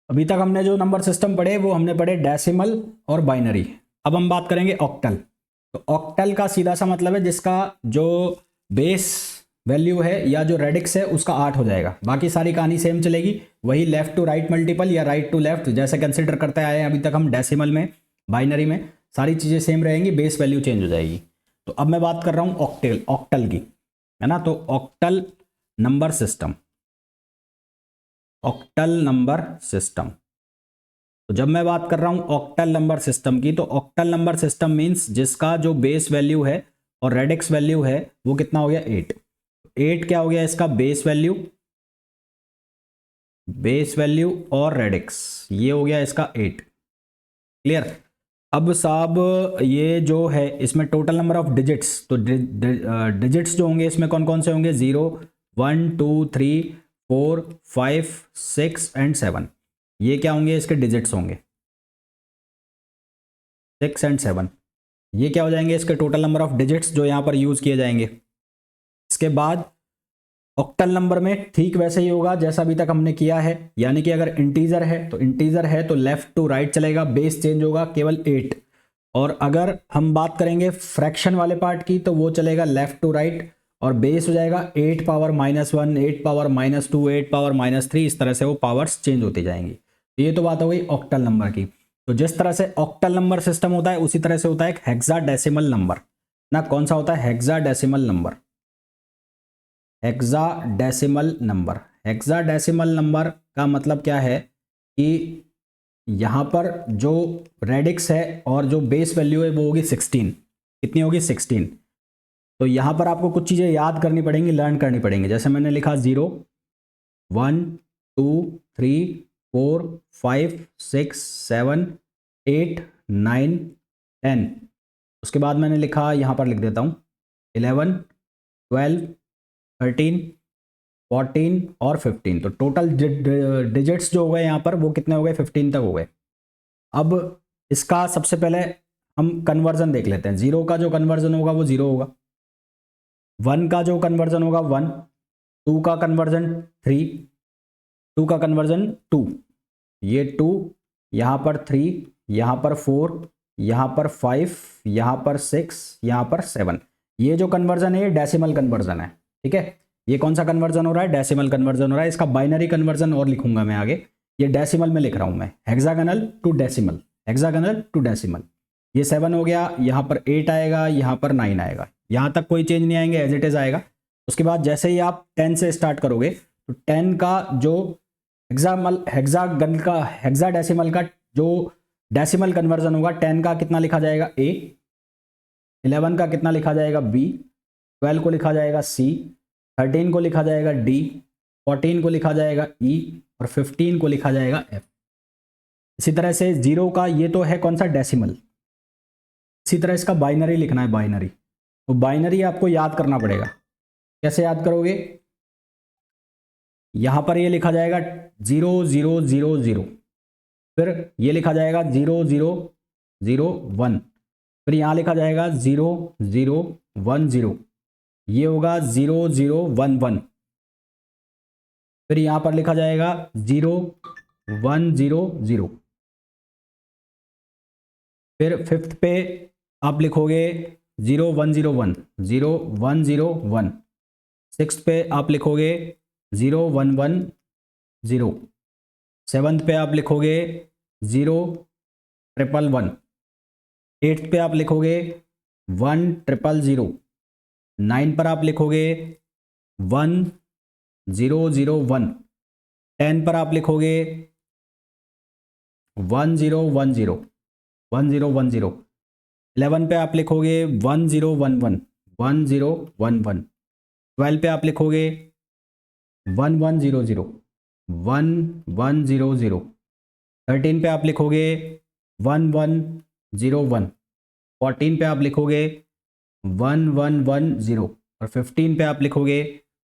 अभी तक हमने जो नंबर सिस्टम पढ़े वो हमने पढ़े डेसिमल और बाइनरी। अब हम बात करेंगे ऑक्टल। तो ऑक्टल का सीधा सा मतलब है जिसका जो बेस वैल्यू है या जो रेडिक्स है उसका 8 हो जाएगा। बाकी सारी कहानी सेम चलेगी, वही लेफ्ट टू राइट मल्टीपल या राइट टू लेफ्ट जैसे कंसिडर करते आए हैं अभी तक हम डेसिमल में, बाइनरी में सारी चीज़ें सेम रहेंगी, बेस वैल्यू चेंज हो जाएगी। तो अब मैं बात कर रहा हूँ ऑक्टल की, है ना। तो octal number system, octal number system. तो जब मैं बात कर रहा हूं ऑक्टल नंबर सिस्टम की, तो ऑक्टल नंबर सिस्टम मींस जिसका जो बेस वैल्यू है और रेडिक्स वैल्यू है वो कितना हो गया, 8। 8 क्या हो गया इसका, बेस वैल्यू और रेडिक्स, ये हो गया इसका 8। क्लियर। अब साहब ये जो है इसमें टोटल नंबर ऑफ डिजिट्स, तो डिजिट्स जो होंगे इसमें कौन कौन से होंगे, 0 1 2 3 4 5 6 एंड 7। ये क्या होंगे, इसके डिजिट्स होंगे 6 एंड 7। ये क्या हो जाएंगे, इसके टोटल नंबर ऑफ डिजिट्स जो यहाँ पर यूज़ किए जाएंगे। इसके बाद ऑक्टल नंबर में ठीक वैसे ही होगा जैसा अभी तक हमने किया है, यानी कि अगर इंटीजर है तो लेफ्ट टू राइट चलेगा, बेस चेंज होगा केवल 8, और अगर हम बात करेंगे फ्रैक्शन वाले पार्ट की तो वो चलेगा लेफ्ट टू राइट, और बेस हो जाएगा 8 पावर -1, 8 पावर -2, 8 पावर -3, इस तरह से वो पावर्स चेंज होती जाएंगी। ये तो बात हो गई ऑक्टल नंबर की। तो जिस तरह से ऑक्टल नंबर सिस्टम होता है उसी तरह से होता है एक हेक्साडेसिमल नंबर ना। कौन सा होता है? Hexadecimal number. Hexadecimal number, hexadecimal number का मतलब क्या है कि यहाँ पर जो रेडिक्स है और जो बेस वैल्यू है वो होगी 16। कितनी होगी? 16। तो यहाँ पर आपको कुछ चीज़ें याद करनी पड़ेंगी, लर्न करनी पड़ेंगी। जैसे मैंने लिखा 0, 1, 2, 3, 4, 5, 6, 7, 8, 9, 10। उसके बाद मैंने लिखा, यहाँ पर लिख देता हूँ, 11, 12, 13, 14 और 15। तो टोटल डिजिट्स जो हो गए यहाँ पर वो कितने हो गए? 15 तक हो गए। अब इसका सबसे पहले हम कन्वर्जन देख लेते हैं। 0 का जो कन्वर्जन होगा वो 0 होगा, 1 का जो कन्वर्जन होगा 1, 2 का कन्वर्जन 3, 2 का कन्वर्जन 2, ये 2, यहाँ पर 3, यहाँ पर 4, यहाँ पर 5, यहाँ पर 6, यहाँ पर 7। ये जो कन्वर्जन है ये डेसिमल कन्वर्जन है, ठीक है। ये कौन सा कन्वर्जन हो रहा है? डेसिमल कन्वर्जन हो रहा है। इसका बाइनरी कन्वर्जन और लिखूंगा मैं आगे, ये डेसिमल में लिख रहा हूं मैं, hexagonal to decimal, hexagonal to decimal. ये 7 हो गया, यहाँ पर 8 आएगा, यहाँ पर 9 आएगा, यहाँ तक कोई चेंज नहीं आएंगे, एज इट इज आएगा। उसके बाद जैसे ही आप 10 से स्टार्ट करोगे तो 10 का जो हेक्सागन का हेक्साडेसिमल का जो डेसिमल कन्वर्जन होगा, 10 का कितना लिखा जाएगा? ए। 11 का कितना लिखा जाएगा? बी। 12 को लिखा जाएगा सी। 13 को लिखा जाएगा डी। 14 को लिखा जाएगा ई। और 15 को लिखा जाएगा एफ। इसी तरह से 0 का ये तो है कौन सा? डेसिमल। इसी तरह इसका बाइनरी लिखना है, बाइनरी। तो बाइनरी आपको याद करना पड़ेगा। कैसे याद करोगे? यहां पर ये लिखा जाएगा 0 0 0 0, फिर ये लिखा जाएगा 0 0 0 1, फिर यहां लिखा जाएगा 0 0 1 0, ये होगा 0 0 1 1, फिर यहां पर लिखा जाएगा 0 1 0 0, फिर फिफ्थ पे आप लिखोगे 0 1 0 1 0 1 0 1, सिक्स पे आप लिखोगे 0 1 1 0, सेवन्थ पे आप लिखोगे 0 ट्रिपल 1, एट्थ पे आप लिखोगे 1 ट्रिपल 0, 9 पर आप लिखोगे 1 0 0 1, 10 पर आप लिखोगे 1 0 1 0 1 0 1 0, 11 पे आप लिखोगे 1 0 1 1 1 0 1 1, 12 पे आप लिखोगे 1 1 0 0 1 1 0 0, 13 पे आप लिखोगे 1 1 0 1, 14 पे आप लिखोगे 1 1 1 0, और 15 पे आप लिखोगे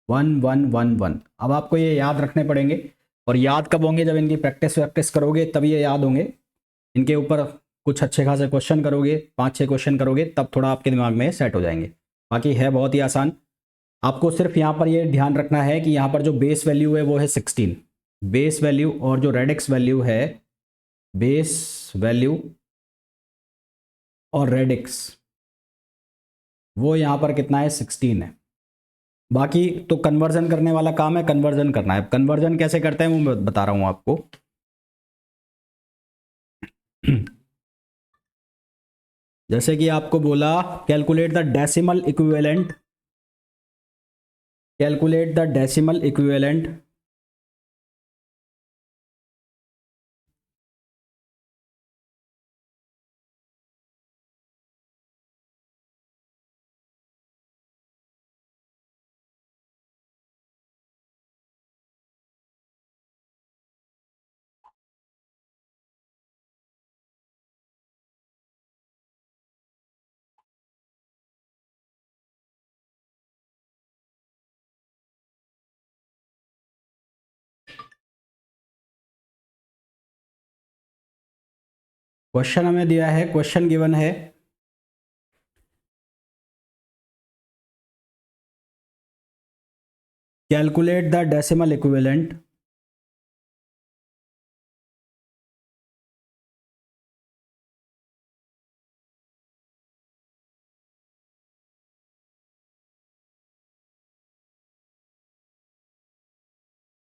1 1 1 1। अब आपको ये याद रखने पड़ेंगे, और याद कब होंगे? जब इनकी प्रैक्टिस वैक्टिस करोगे तभी ये याद होंगे। इनके ऊपर कुछ अच्छे खासे क्वेश्चन करोगे, 5-6 क्वेश्चन करोगे, तब थोड़ा आपके दिमाग में सेट हो जाएंगे। बाकी है बहुत ही आसान। आपको सिर्फ यहाँ पर ये ध्यान रखना है कि यहाँ पर जो बेस वैल्यू है वो है 16, बेस वैल्यू, और जो रेडिक्स वैल्यू है, बेस वैल्यू और रेडिक्स, वो यहाँ पर कितना है? 16 है। बाकी तो कन्वर्जन करने वाला काम है, कन्वर्जन करना है। कन्वर्जन कैसे करते हैं वो मैं बता रहा हूँ आपको। जैसे कि आपको बोला calculate the decimal equivalent, calculate the decimal equivalent question हमें दिया है, क्वेश्चन गिवन है calculate the decimal equivalent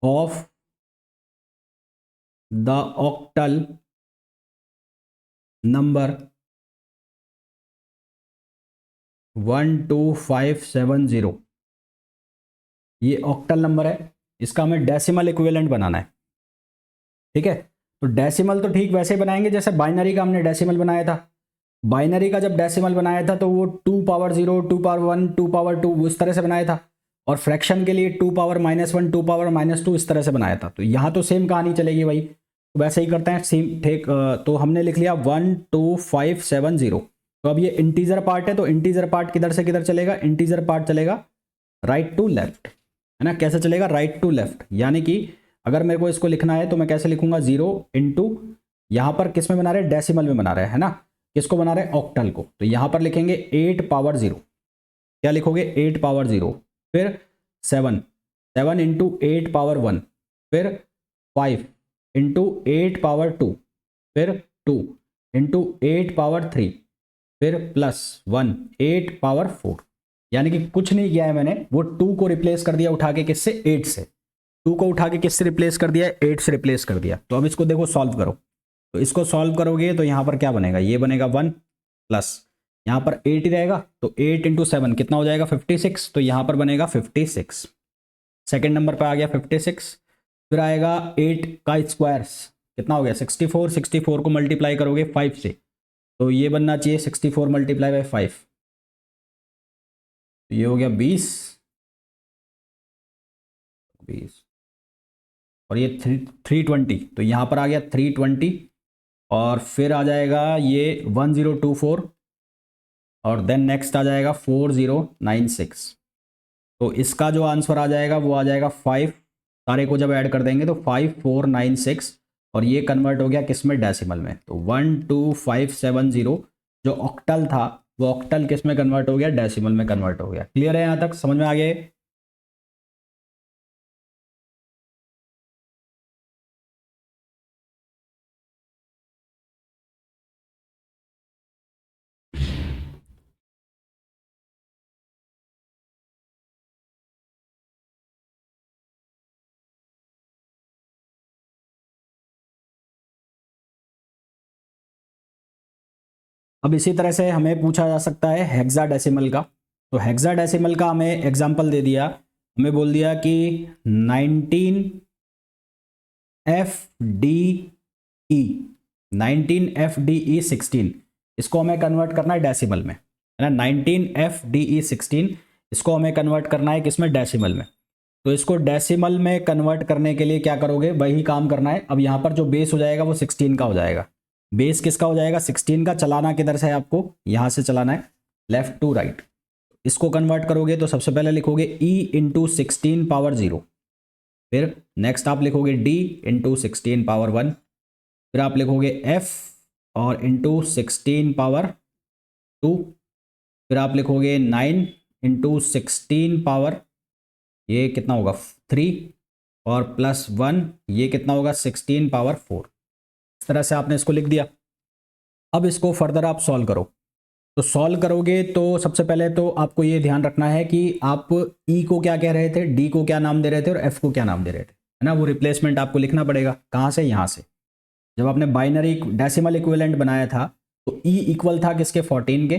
of the octal number 12570। ये ऑक्टल नंबर है, इसका हमें डेसिमल इक्विवेलेंट बनाना है। ठीक है, तो डेसिमल तो ठीक वैसे बनाएंगे जैसे बाइनरी का हमने डेसिमल बनाया था। बाइनरी का जब डेसिमल बनाया था तो वो 2 पावर 0, 2 पावर 1, 2 पावर 2 उस तरह से बनाया था, और फ्रैक्शन के लिए 2 पावर -1, 2 पावर -2 इस तरह से बनाया था। तो यहाँ तो सेम कहानी चलेगी भाई, तो वैसे ही करते हैं सेम। ठीक, तो हमने लिख लिया 12570। तो अब ये इंटीजर पार्ट है, तो इंटीजर पार्ट किधर से किधर चलेगा, इंटीजर पार्ट चलेगा राइट टू लेफ्ट, है ना। कैसे चलेगा, राइट टू लेफ्ट, यानी कि अगर मेरे को इसको लिखना है तो मैं कैसे लिखूंगा, 0 इंटू, यहाँ पर किस में बना रहे हैं, डेसिमल में बना रहे हैं, है ना। किसको बना रहे हैं, ऑक्टल को। तो यहाँ पर लिखेंगे 8 पावर 0, क्या लिखोगे, 8 पावर 0, फिर 7 इंटू 8 पावर 1, फिर 5 इंटू 8 पावर 2, फिर 2 इंटू 8 पावर 3, फिर प्लस 1 8 पावर 4। यानी कि कुछ नहीं किया है मैंने, वो 2 को रिप्लेस कर दिया उठा के, किससे, 8 से। 2 को उठा के किससे रिप्लेस कर दिया, 8 से रिप्लेस कर दिया। तो अब इसको देखो सॉल्व करो, तो इसको सॉल्व करोगे तो यहाँ पर क्या बनेगा, ये बनेगा 1 प्लस यहाँ पर 8 ही रहेगा, तो 8 इंटू 7 कितना हो जाएगा, 56। तो यहाँ पर बनेगा 56। सेकेंड नंबर पर आ गया 56। फिर आएगा 8 का स्क्वायर, कितना हो गया 64। 64 को मल्टीप्लाई करोगे 5 से, तो ये बनना चाहिए 64 मल्टीप्लाई बाई 5, तो ये हो गया 20। और ये 320, तो यहाँ पर आ गया 320। और फिर आ जाएगा ये 1024, और देन नेक्स्ट आ जाएगा 4096। तो इसका जो आंसर आ जाएगा वो आ जाएगा 5, सारे को जब ऐड कर देंगे तो 5496, और ये कन्वर्ट हो गया किस में, डेसिमल में। तो 12570 जो ऑक्टल था वो ऑक्टल किस में कन्वर्ट हो गया, डेसिमल में कन्वर्ट हो गया। क्लियर है, यहाँ तक समझ में आ गया। अब इसी तरह से हमें पूछा जा सकता है हेक्साडेसिमल का। तो हेक्साडेसिमल का हमें एग्जांपल दे दिया, हमें बोल दिया कि 19 FDE, 19 FDE 16, इसको हमें कन्वर्ट करना है डेसिमल में, है ना। 19 FDE 16 इसको हमें कन्वर्ट करना है किसमें, डेसिमल में। तो इसको डेसिमल में कन्वर्ट करने के लिए क्या करोगे, वही काम करना है। अब यहाँ पर जो बेस हो जाएगा वो 16 का हो जाएगा। बेस किसका हो जाएगा, 16 का। चलाना किधर से है आपको, यहाँ से चलाना है, लेफ्ट टू राइट। इसको कन्वर्ट करोगे तो सबसे पहले लिखोगे E इंटू 16 पावर 0, फिर नेक्स्ट आप लिखोगे D इंटू 16 पावर 1, फिर आप लिखोगे F और इंटू 16 पावर 2, फिर आप लिखोगे 9 इंटू 16 पावर, ये कितना होगा 3, और प्लस 1, ये कितना होगा 16 पावर 4। इस तरह से आपने इसको लिख दिया। अब इसको फर्दर आप सॉल्व करो। तो सॉल्व करोगे तो सबसे पहले तो आपको ये ध्यान रखना है कि आप E को क्या कह रहे थे, D को क्या नाम दे रहे थे, और F को क्या नाम दे रहे थे, है ना। वो रिप्लेसमेंट आपको लिखना पड़ेगा, कहाँ से, यहाँ से। जब आपने बाइनरी डेसिमल इक्विवेलेंट बनाया था तो E इक्वल था किसके, 14 के,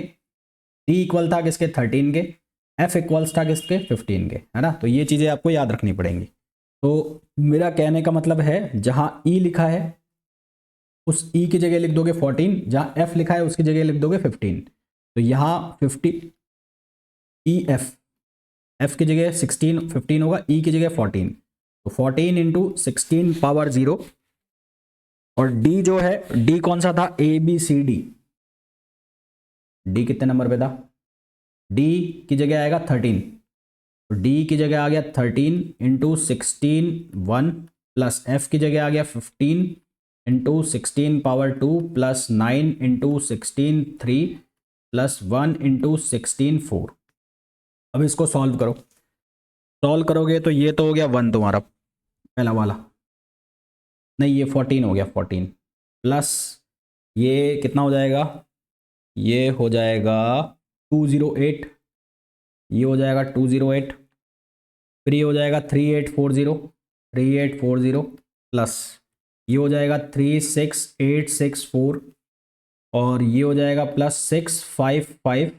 D इक्वल था किसके, 13 के, F इक्वल्स था किसके, 15 के, है ना। तो ये चीज़ें आपको याद रखनी पड़ेंगी। तो मेरा कहने का मतलब है जहाँ E लिखा है उस E की जगह लिख दोगे 14, जहाँ F लिखा है उसकी जगह लिख दोगे 15। तो यहाँ 50 F की जगह 16, 15 होगा, E की जगह 14, तो 14 इंटू 16 पावर 0। और D जो है, D कौन सा था, ABCD। D कितने नंबर पे था, D की जगह आएगा 13, तो D की जगह आ गया 13 इंटू 16 1, प्लस F की जगह आ गया 15 into 16 power 2, plus 9 into 16 3, plus 1 into 16 4। अब इसको सॉल्व करो, सॉल्व करोगे तो ये तो हो गया 1 तुम्हारा पहला वाला, नहीं ये 14 हो गया, 14 प्लस ये कितना हो जाएगा, ये हो जाएगा 208, ये हो जाएगा 208, फिर ये हो जाएगा 3840, 3840 प्लस ये हो जाएगा 36864 और ये हो जाएगा प्लस 655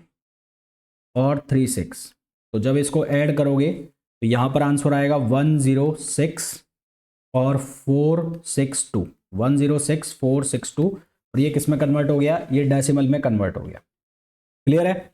और 36। तो जब इसको ऐड करोगे तो यहाँ पर आंसर आएगा 106 और 462, 106462। और ये किस में कन्वर्ट हो गया, ये डेसिमल में कन्वर्ट हो गया। क्लियर है?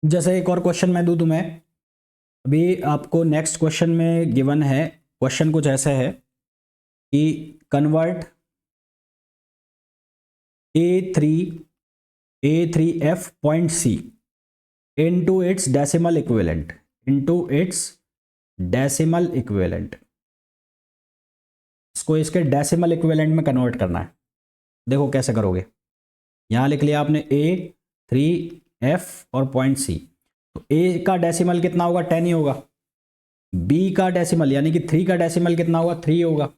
जैसे एक और क्वेश्चन मैं दूं तुम्हें, अभी आपको नेक्स्ट क्वेश्चन में गिवन है, क्वेश्चन कुछ ऐसा है कि convert A3 A3F point C into its decimal equivalent, into its decimal equivalent. इसको इसके डेसिमल इक्विवेलेंट में कन्वर्ट करना है। देखो कैसे करोगे। यहां लिख लिया आपने A3F और पॉइंट C। तो A का डेसिमल कितना होगा, 10 ही होगा। B का डेसिमल यानी कि 3 का डेसिमल कितना होगा, 3 होगा।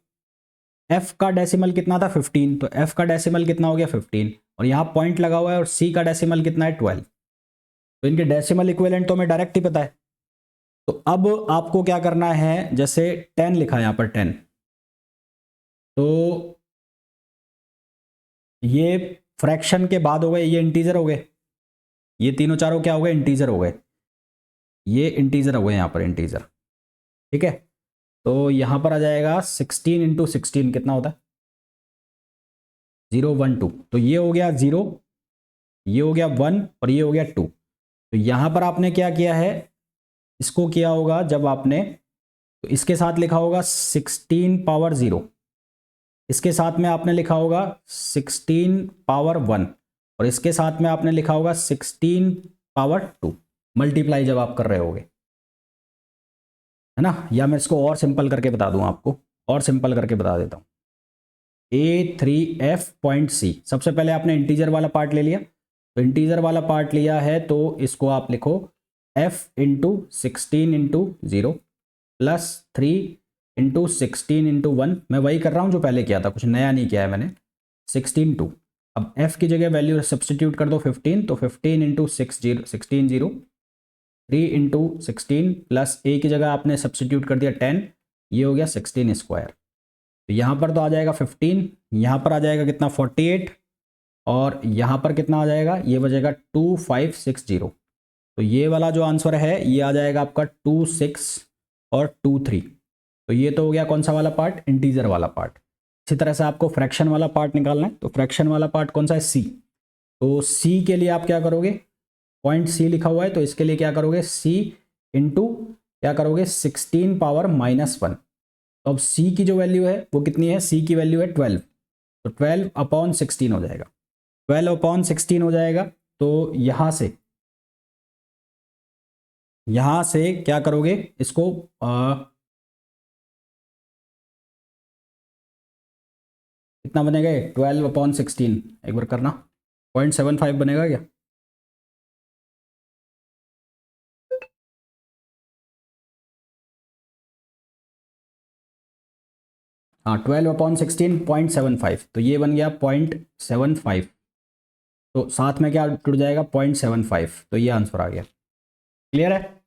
F का डेसिमल कितना था, 15, तो F का डेसिमल कितना हो गया, 15। और यहाँ पॉइंट लगा हुआ है और C का डेसिमल कितना है, 12। तो इनके डेसिमल इक्विवेलेंट तो हमें डायरेक्ट ही पता है। तो अब आपको क्या करना है, जैसे 10 लिखा है यहाँ पर 10, तो ये फ्रैक्शन के बाद हो गए, ये इंटीजर हो गए, ये तीनों चारों क्या हो गए, इंटीजर हो गए। ये इंटीजर हो गए यहाँ पर, इंटीजर। ठीक है, तो यहाँ पर आ जाएगा 16 इंटू 16 कितना होता है, 012। तो ये हो गया 0, ये हो गया 1 और ये हो गया 2। तो यहाँ पर आपने क्या किया है, इसको किया होगा जब आपने, तो इसके साथ लिखा होगा 16 पावर 0, इसके साथ में आपने लिखा होगा 16 पावर 1 और इसके साथ में आपने लिखा होगा 16 पावर 2, मल्टीप्लाई जब आप कर रहे होगे, है ना। या मैं इसको और सिंपल करके बता दूं आपको, और सिंपल करके बता देता हूं। A3F पॉइंट C, सबसे पहले आपने इंटीजर वाला पार्ट ले लिया, तो इंटीजर वाला पार्ट लिया है तो इसको आप लिखो F into 16 into 0 plus 3 into 16 into 1। मैं वही कर रहा हूँ जो पहले किया था, कुछ नया नहीं किया है मैंने। 16 2, अब F की जगह वैल्यू सब्सटीट्यूट कर दो 15, तो 15 इंटू 16 0, 3 इंटू 16 प्लस A की जगह आपने सब्सटीट्यूट कर दिया 10, ये हो गया 16 स्क्वायर। तो यहाँ पर तो आ जाएगा 15, यहाँ पर आ जाएगा कितना 48, और यहाँ पर कितना आ जाएगा, ये बचेगा 2560। तो ये वाला जो आंसर है ये आ जाएगा आपका 26 और 23। तो ये तो हो गया कौन सा वाला पार्ट, इंटीजर वाला पार्ट। इसी तरह से आपको फ्रैक्शन वाला पार्ट निकालना है, तो फ्रैक्शन वाला पार्ट कौन सा है, सी। तो सी के लिए आप क्या करोगे, पॉइंट सी लिखा हुआ है तो इसके लिए क्या करोगे, सी इंटू क्या करोगे 16 पावर -1। तो अब सी की जो वैल्यू है वो कितनी है, सी की वैल्यू है 12, तो 12/16 हो जाएगा, 12/16 हो जाएगा। तो यहां से क्या करोगे इसको, कितना बनेगा, 12/16 एक बार करना, 0.75 बनेगा क्या। हाँ, 12/16 0.75, तो ये बन गया 0.75। तो साथ में क्या जुड़ जाएगा, 0.75, तो ये आंसर आ गया। क्लियर है?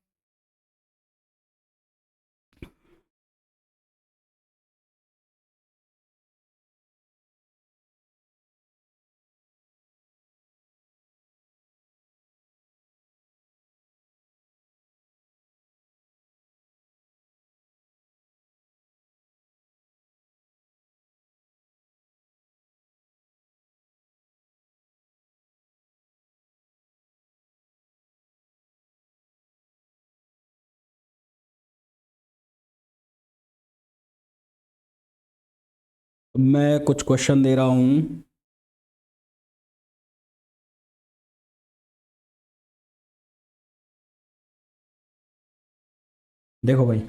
मैं कुछ क्वेश्चन दे रहा हूँ, देखो भाई,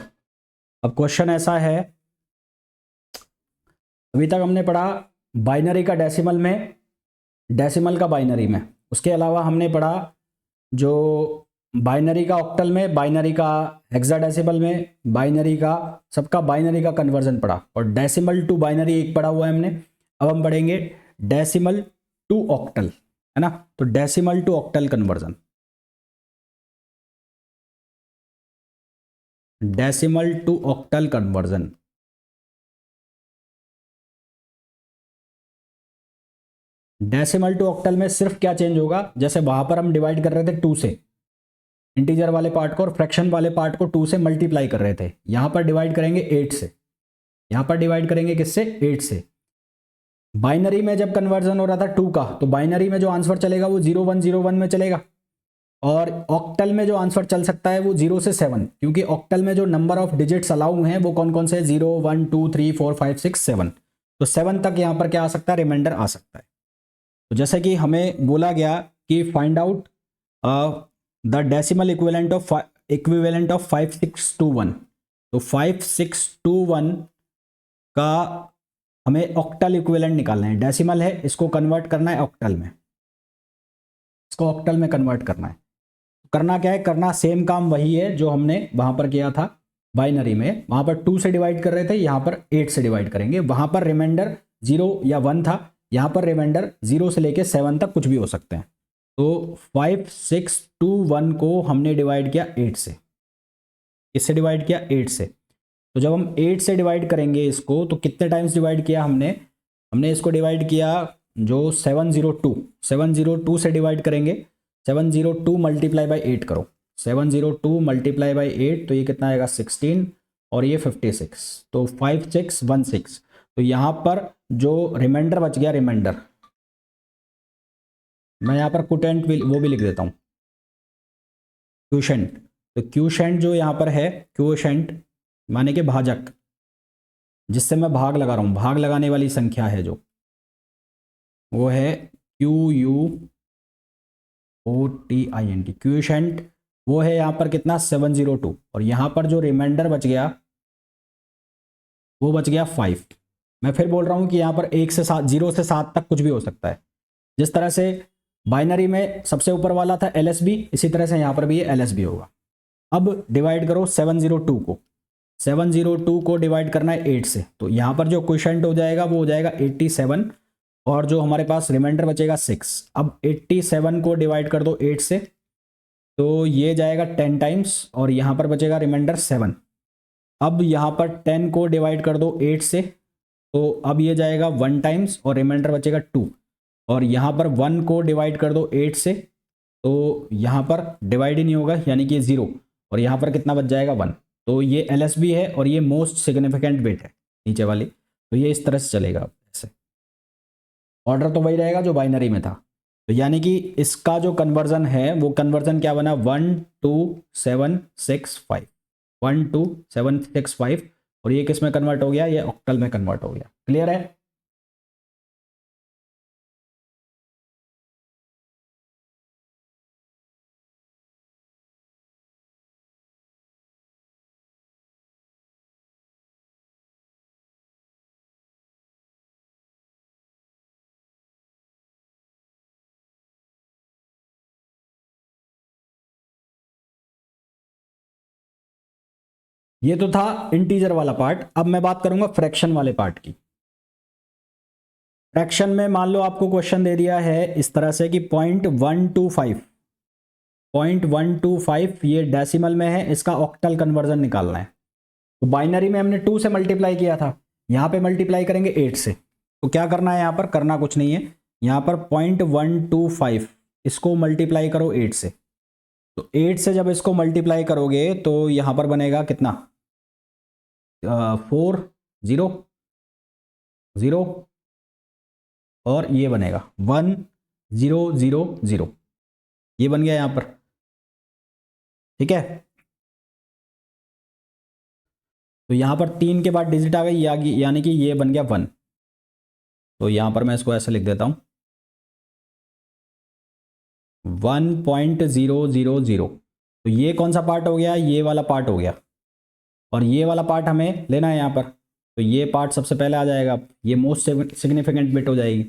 अब क्वेश्चन ऐसा है, अभी तक हमने पढ़ा बाइनरी का डेसिमल में, डेसिमल का बाइनरी में, उसके अलावा हमने पढ़ा जो बाइनरी का ऑक्टल में, बाइनरी का हेक्साडेसिमल में, बाइनरी का, सबका बाइनरी का कन्वर्जन पढ़ा, और डेसिमल टू बाइनरी एक पढ़ा हुआ है हमने। अब हम पढ़ेंगे डेसिमल टू ऑक्टल, है ना। तो decimal to octal conversion, decimal to octal conversion. Decimal to octal में सिर्फ क्या चेंज होगा, जैसे वहां पर हम डिवाइड कर रहे थे 2 से, इंटीजर वाले पार्ट को और फ्रैक्शन वाले पार्ट को 2 से मल्टीप्लाई कर रहे थे, यहां पर डिवाइड करेंगे 8 से। यहां पर डिवाइड करेंगे किससे, 8 से। बाइनरी में जब कन्वर्जन हो रहा था 2 का, तो बाइनरी में जो आंसर चलेगा वो 0101 में चलेगा, और ऑक्टल में जो आंसर चल सकता है वो 0 से 7, क्योंकि ऑक्टल में जो नंबर ऑफ डिजिट्स अलाउ हैं वो कौन कौन से, 0 1 2 3 4 5 6 7, तो 7 तक यहां पर क्या आ सकता है, रिमाइंडर आ सकता है। तो जैसे कि हमें बोला गया कि find out the decimal equivalent of 5621, तो 5621 का हमें ऑक्टल इक्विवेलेंट निकालना है। डेसिमल है, इसको कन्वर्ट करना है ऑक्टल में, इसको ऑक्टल में कन्वर्ट करना है। करना क्या है, करना सेम काम वही है जो हमने वहां पर किया था बाइनरी में, वहां पर 2 से डिवाइड कर रहे थे, यहां पर 8 से डिवाइड करेंगे। वहां पर रिमाइंडर 0 या 1 था, यहां पर रिमाइंडर 0 से लेके 7 तक कुछ भी हो सकते हैं। तो 5621 को हमने डिवाइड किया 8 से, इससे डिवाइड किया 8 से। तो जब हम 8 से डिवाइड करेंगे इसको, तो कितने टाइम्स डिवाइड किया हमने, हमने इसको डिवाइड किया जो 702 से डिवाइड करेंगे, 702 मल्टीप्लाई बाई 8 करो, 702 मल्टीप्लाई बाई 8, तो ये कितना आएगा 16, और ये 56, तो 5616। तो यहाँ पर जो रिमाइंडर बच गया, रिमाइंडर मैं यहाँ पर कुटेंट वो भी लिख देता हूँ, क्यूशेंट। तो क्यूशेंट जो यहाँ पर है, क्यूशेंट माने के भाजक, जिससे मैं भाग लगा रहा हूँ, भाग लगाने वाली संख्या है जो, वो है QUOTINT, क्यूशेंट। वो है यहाँ पर कितना 702, और यहाँ पर जो रिमाइंडर बच गया वो बच गया 5। मैं फिर बोल रहा हूँ कि यहाँ पर 1 से 7, 0 से 7 तक कुछ भी हो सकता है। जिस तरह से बाइनरी में सबसे ऊपर वाला था LSB, इसी तरह से यहाँ पर भी ये LSB होगा। अब डिवाइड करो 702 को, 702 को डिवाइड करना है 8 से, तो यहाँ पर जो क्वोशिएंट हो जाएगा वो हो जाएगा 87, और जो हमारे पास रिमाइंडर बचेगा 6। अब 87 को डिवाइड कर दो 8 से, तो ये जाएगा 10 टाइम्स, और यहाँ पर बचेगा रिमाइंडर 7। अब यहाँ पर 10 को डिवाइड कर दो 8 से, तो अब ये जाएगा 1 टाइम्स, और रिमाइंडर बचेगा 2। और यहाँ पर 1 को डिवाइड कर दो 8 से, तो यहाँ पर डिवाइड ही नहीं होगा, यानी कि 0, और यहाँ पर कितना बच जाएगा 1। तो ये LSB है, और ये मोस्ट सिग्निफिकेंट बिट है नीचे वाली, तो ये इस तरह से चलेगा। ऐसे ऑर्डर तो वही रहेगा जो बाइनरी में था। तो यानी कि इसका जो कन्वर्जन है वो कन्वर्जन क्या बना, 12765, 12765, और ये किस में कन्वर्ट हो गया, ये ऑक्टल में कन्वर्ट हो गया। क्लियर है। ये तो था इंटीजर वाला पार्ट। अब मैं बात करूंगा फ्रैक्शन वाले पार्ट की। फ्रैक्शन में मान लो आपको क्वेश्चन दे दिया है इस तरह से कि 0.125 ये डेसिमल में है, इसका ऑक्टल कन्वर्जन निकालना है। तो बाइनरी में हमने 2 से मल्टीप्लाई किया था, यहां पे मल्टीप्लाई करेंगे 8 से। तो क्या करना है, यहां पर करना कुछ नहीं है, यहां पर 0.125 इसको मल्टीप्लाई करो 8 से। तो 8 से जब इसको मल्टीप्लाई करोगे तो यहां पर बनेगा कितना, 4 0 0, और ये बनेगा 1 0 0 0, ये बन गया यहां पर। ठीक है, तो यहां पर 3 के बाद डिजिट आ गई, यानी कि ये बन गया 1। तो यहां पर मैं इसको ऐसे लिख देता हूं 1.000। तो ये कौन सा पार्ट हो गया, ये वाला पार्ट हो गया। और ये वाला पार्ट हमें लेना है यहाँ पर, तो ये पार्ट सबसे पहले आ जाएगा, ये मोस्ट सिग्निफिकेंट बिट हो जाएगी।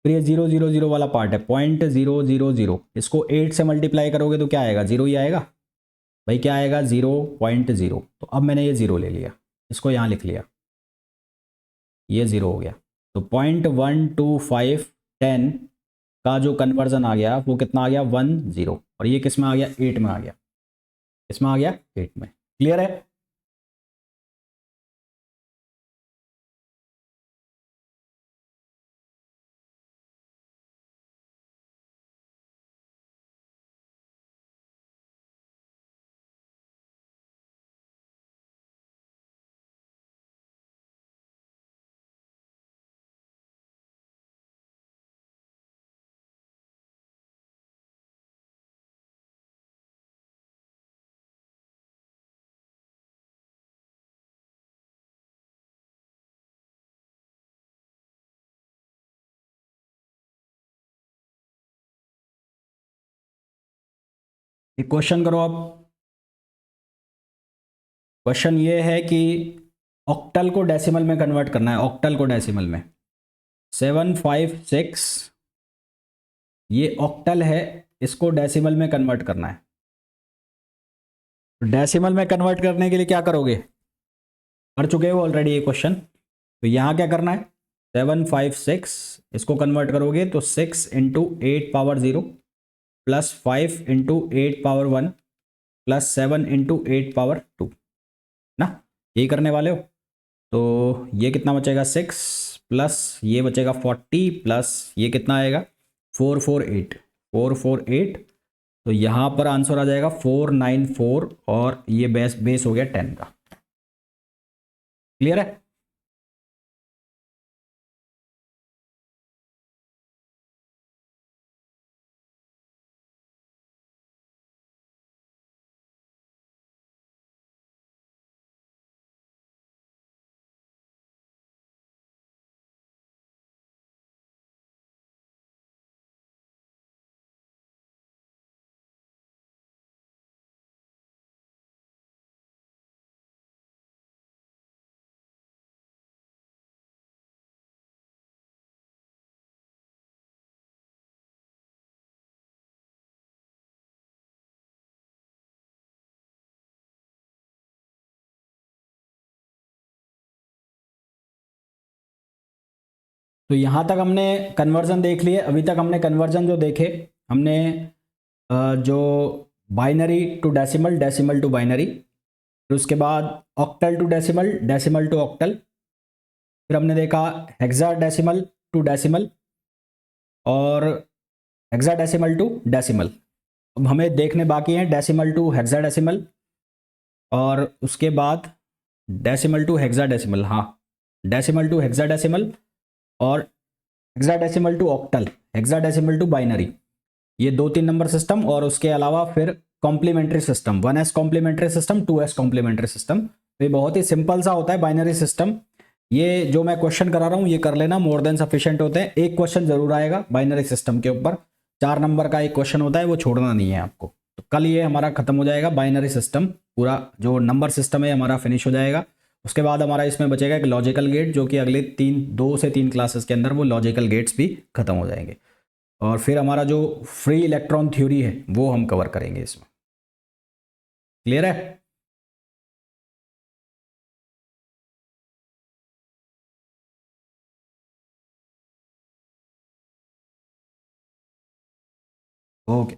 फिर ये 0 0 0 वाला पार्ट है, 0.000, इसको 8 से मल्टीप्लाई करोगे तो क्या आएगा, 0 ही आएगा भाई, क्या आएगा 0.0। तो अब मैंने ये 0 ले लिया, इसको यहाँ लिख लिया, ये 0 हो गया। तो 0.12510 का जो कन्वर्जन आ गया वो कितना आ गया, 10, और ये किस में आ गया, 8 में आ गया, इसमें आ गया 8 में। क्लियर है? एक क्वेश्चन करो आप। क्वेश्चन ये है कि ऑक्टल को डेसिमल में कन्वर्ट करना है, ऑक्टल को डेसिमल में। 756 ये ऑक्टल है, इसको डेसिमल में कन्वर्ट करना है। डेसिमल में कन्वर्ट करने के लिए क्या करोगे, कर चुके हो ऑलरेडी ये क्वेश्चन। तो यहाँ क्या करना है, 756 इसको कन्वर्ट करोगे तो 6 into 8 power 0 plus 5 into 8 power 1 plus 7 into 8 power 2 ना, यही करने वाले हो। तो ये कितना बचेगा, 6 प्लस ये बचेगा 40 प्लस ये कितना आएगा, 448, 448। तो यहाँ पर आंसर आ जाएगा 494, और ये बेस बेस हो गया 10 का। क्लियर है? तो यहाँ तक हमने कन्वर्जन देख लिए। अभी तक हमने कन्वर्जन जो देखे, हमने जो binary to decimal, decimal to binary, फिर उसके बाद octal to decimal, decimal to octal, फिर हमने देखा हेक्साडेसिमल टू डेसिमल और हेक्साडेसिमल टू डेसिमल। अब हमें देखने बाकी हैं डेसिमल टू हेक्साडेसिमल, और उसके बाद डेसिमल टू हेक्साडेसिमल, हाँ डेसिमल टू हेक्साडेसिमल, और hexadecimal to octal, hexadecimal to binary, ये 2-3 नंबर सिस्टम। और उसके अलावा फिर complementary system, 1s complementary system, 2s complementary system. तो ये बहुत ही सिंपल सा होता है बाइनरी सिस्टम। ये जो मैं क्वेश्चन करा रहा हूँ ये कर लेना, मोर देन सफिशिएंट होते हैं। एक क्वेश्चन जरूर आएगा बाइनरी सिस्टम के ऊपर, 4 नंबर का एक क्वेश्चन होता है, वो छोड़ना नहीं है आपको। तो कल ये हमारा खत्म हो जाएगा बाइनरी सिस्टम, पूरा जो नंबर सिस्टम है हमारा फिनिश हो जाएगा। उसके बाद हमारा इसमें बचेगा एक लॉजिकल गेट, जो कि अगले 2 से 3 क्लासेस के अंदर वो लॉजिकल गेट्स भी खत्म हो जाएंगे। और फिर हमारा जो फ्री इलेक्ट्रॉन थ्योरी है वो हम कवर करेंगे इसमें। क्लियर है? ओके।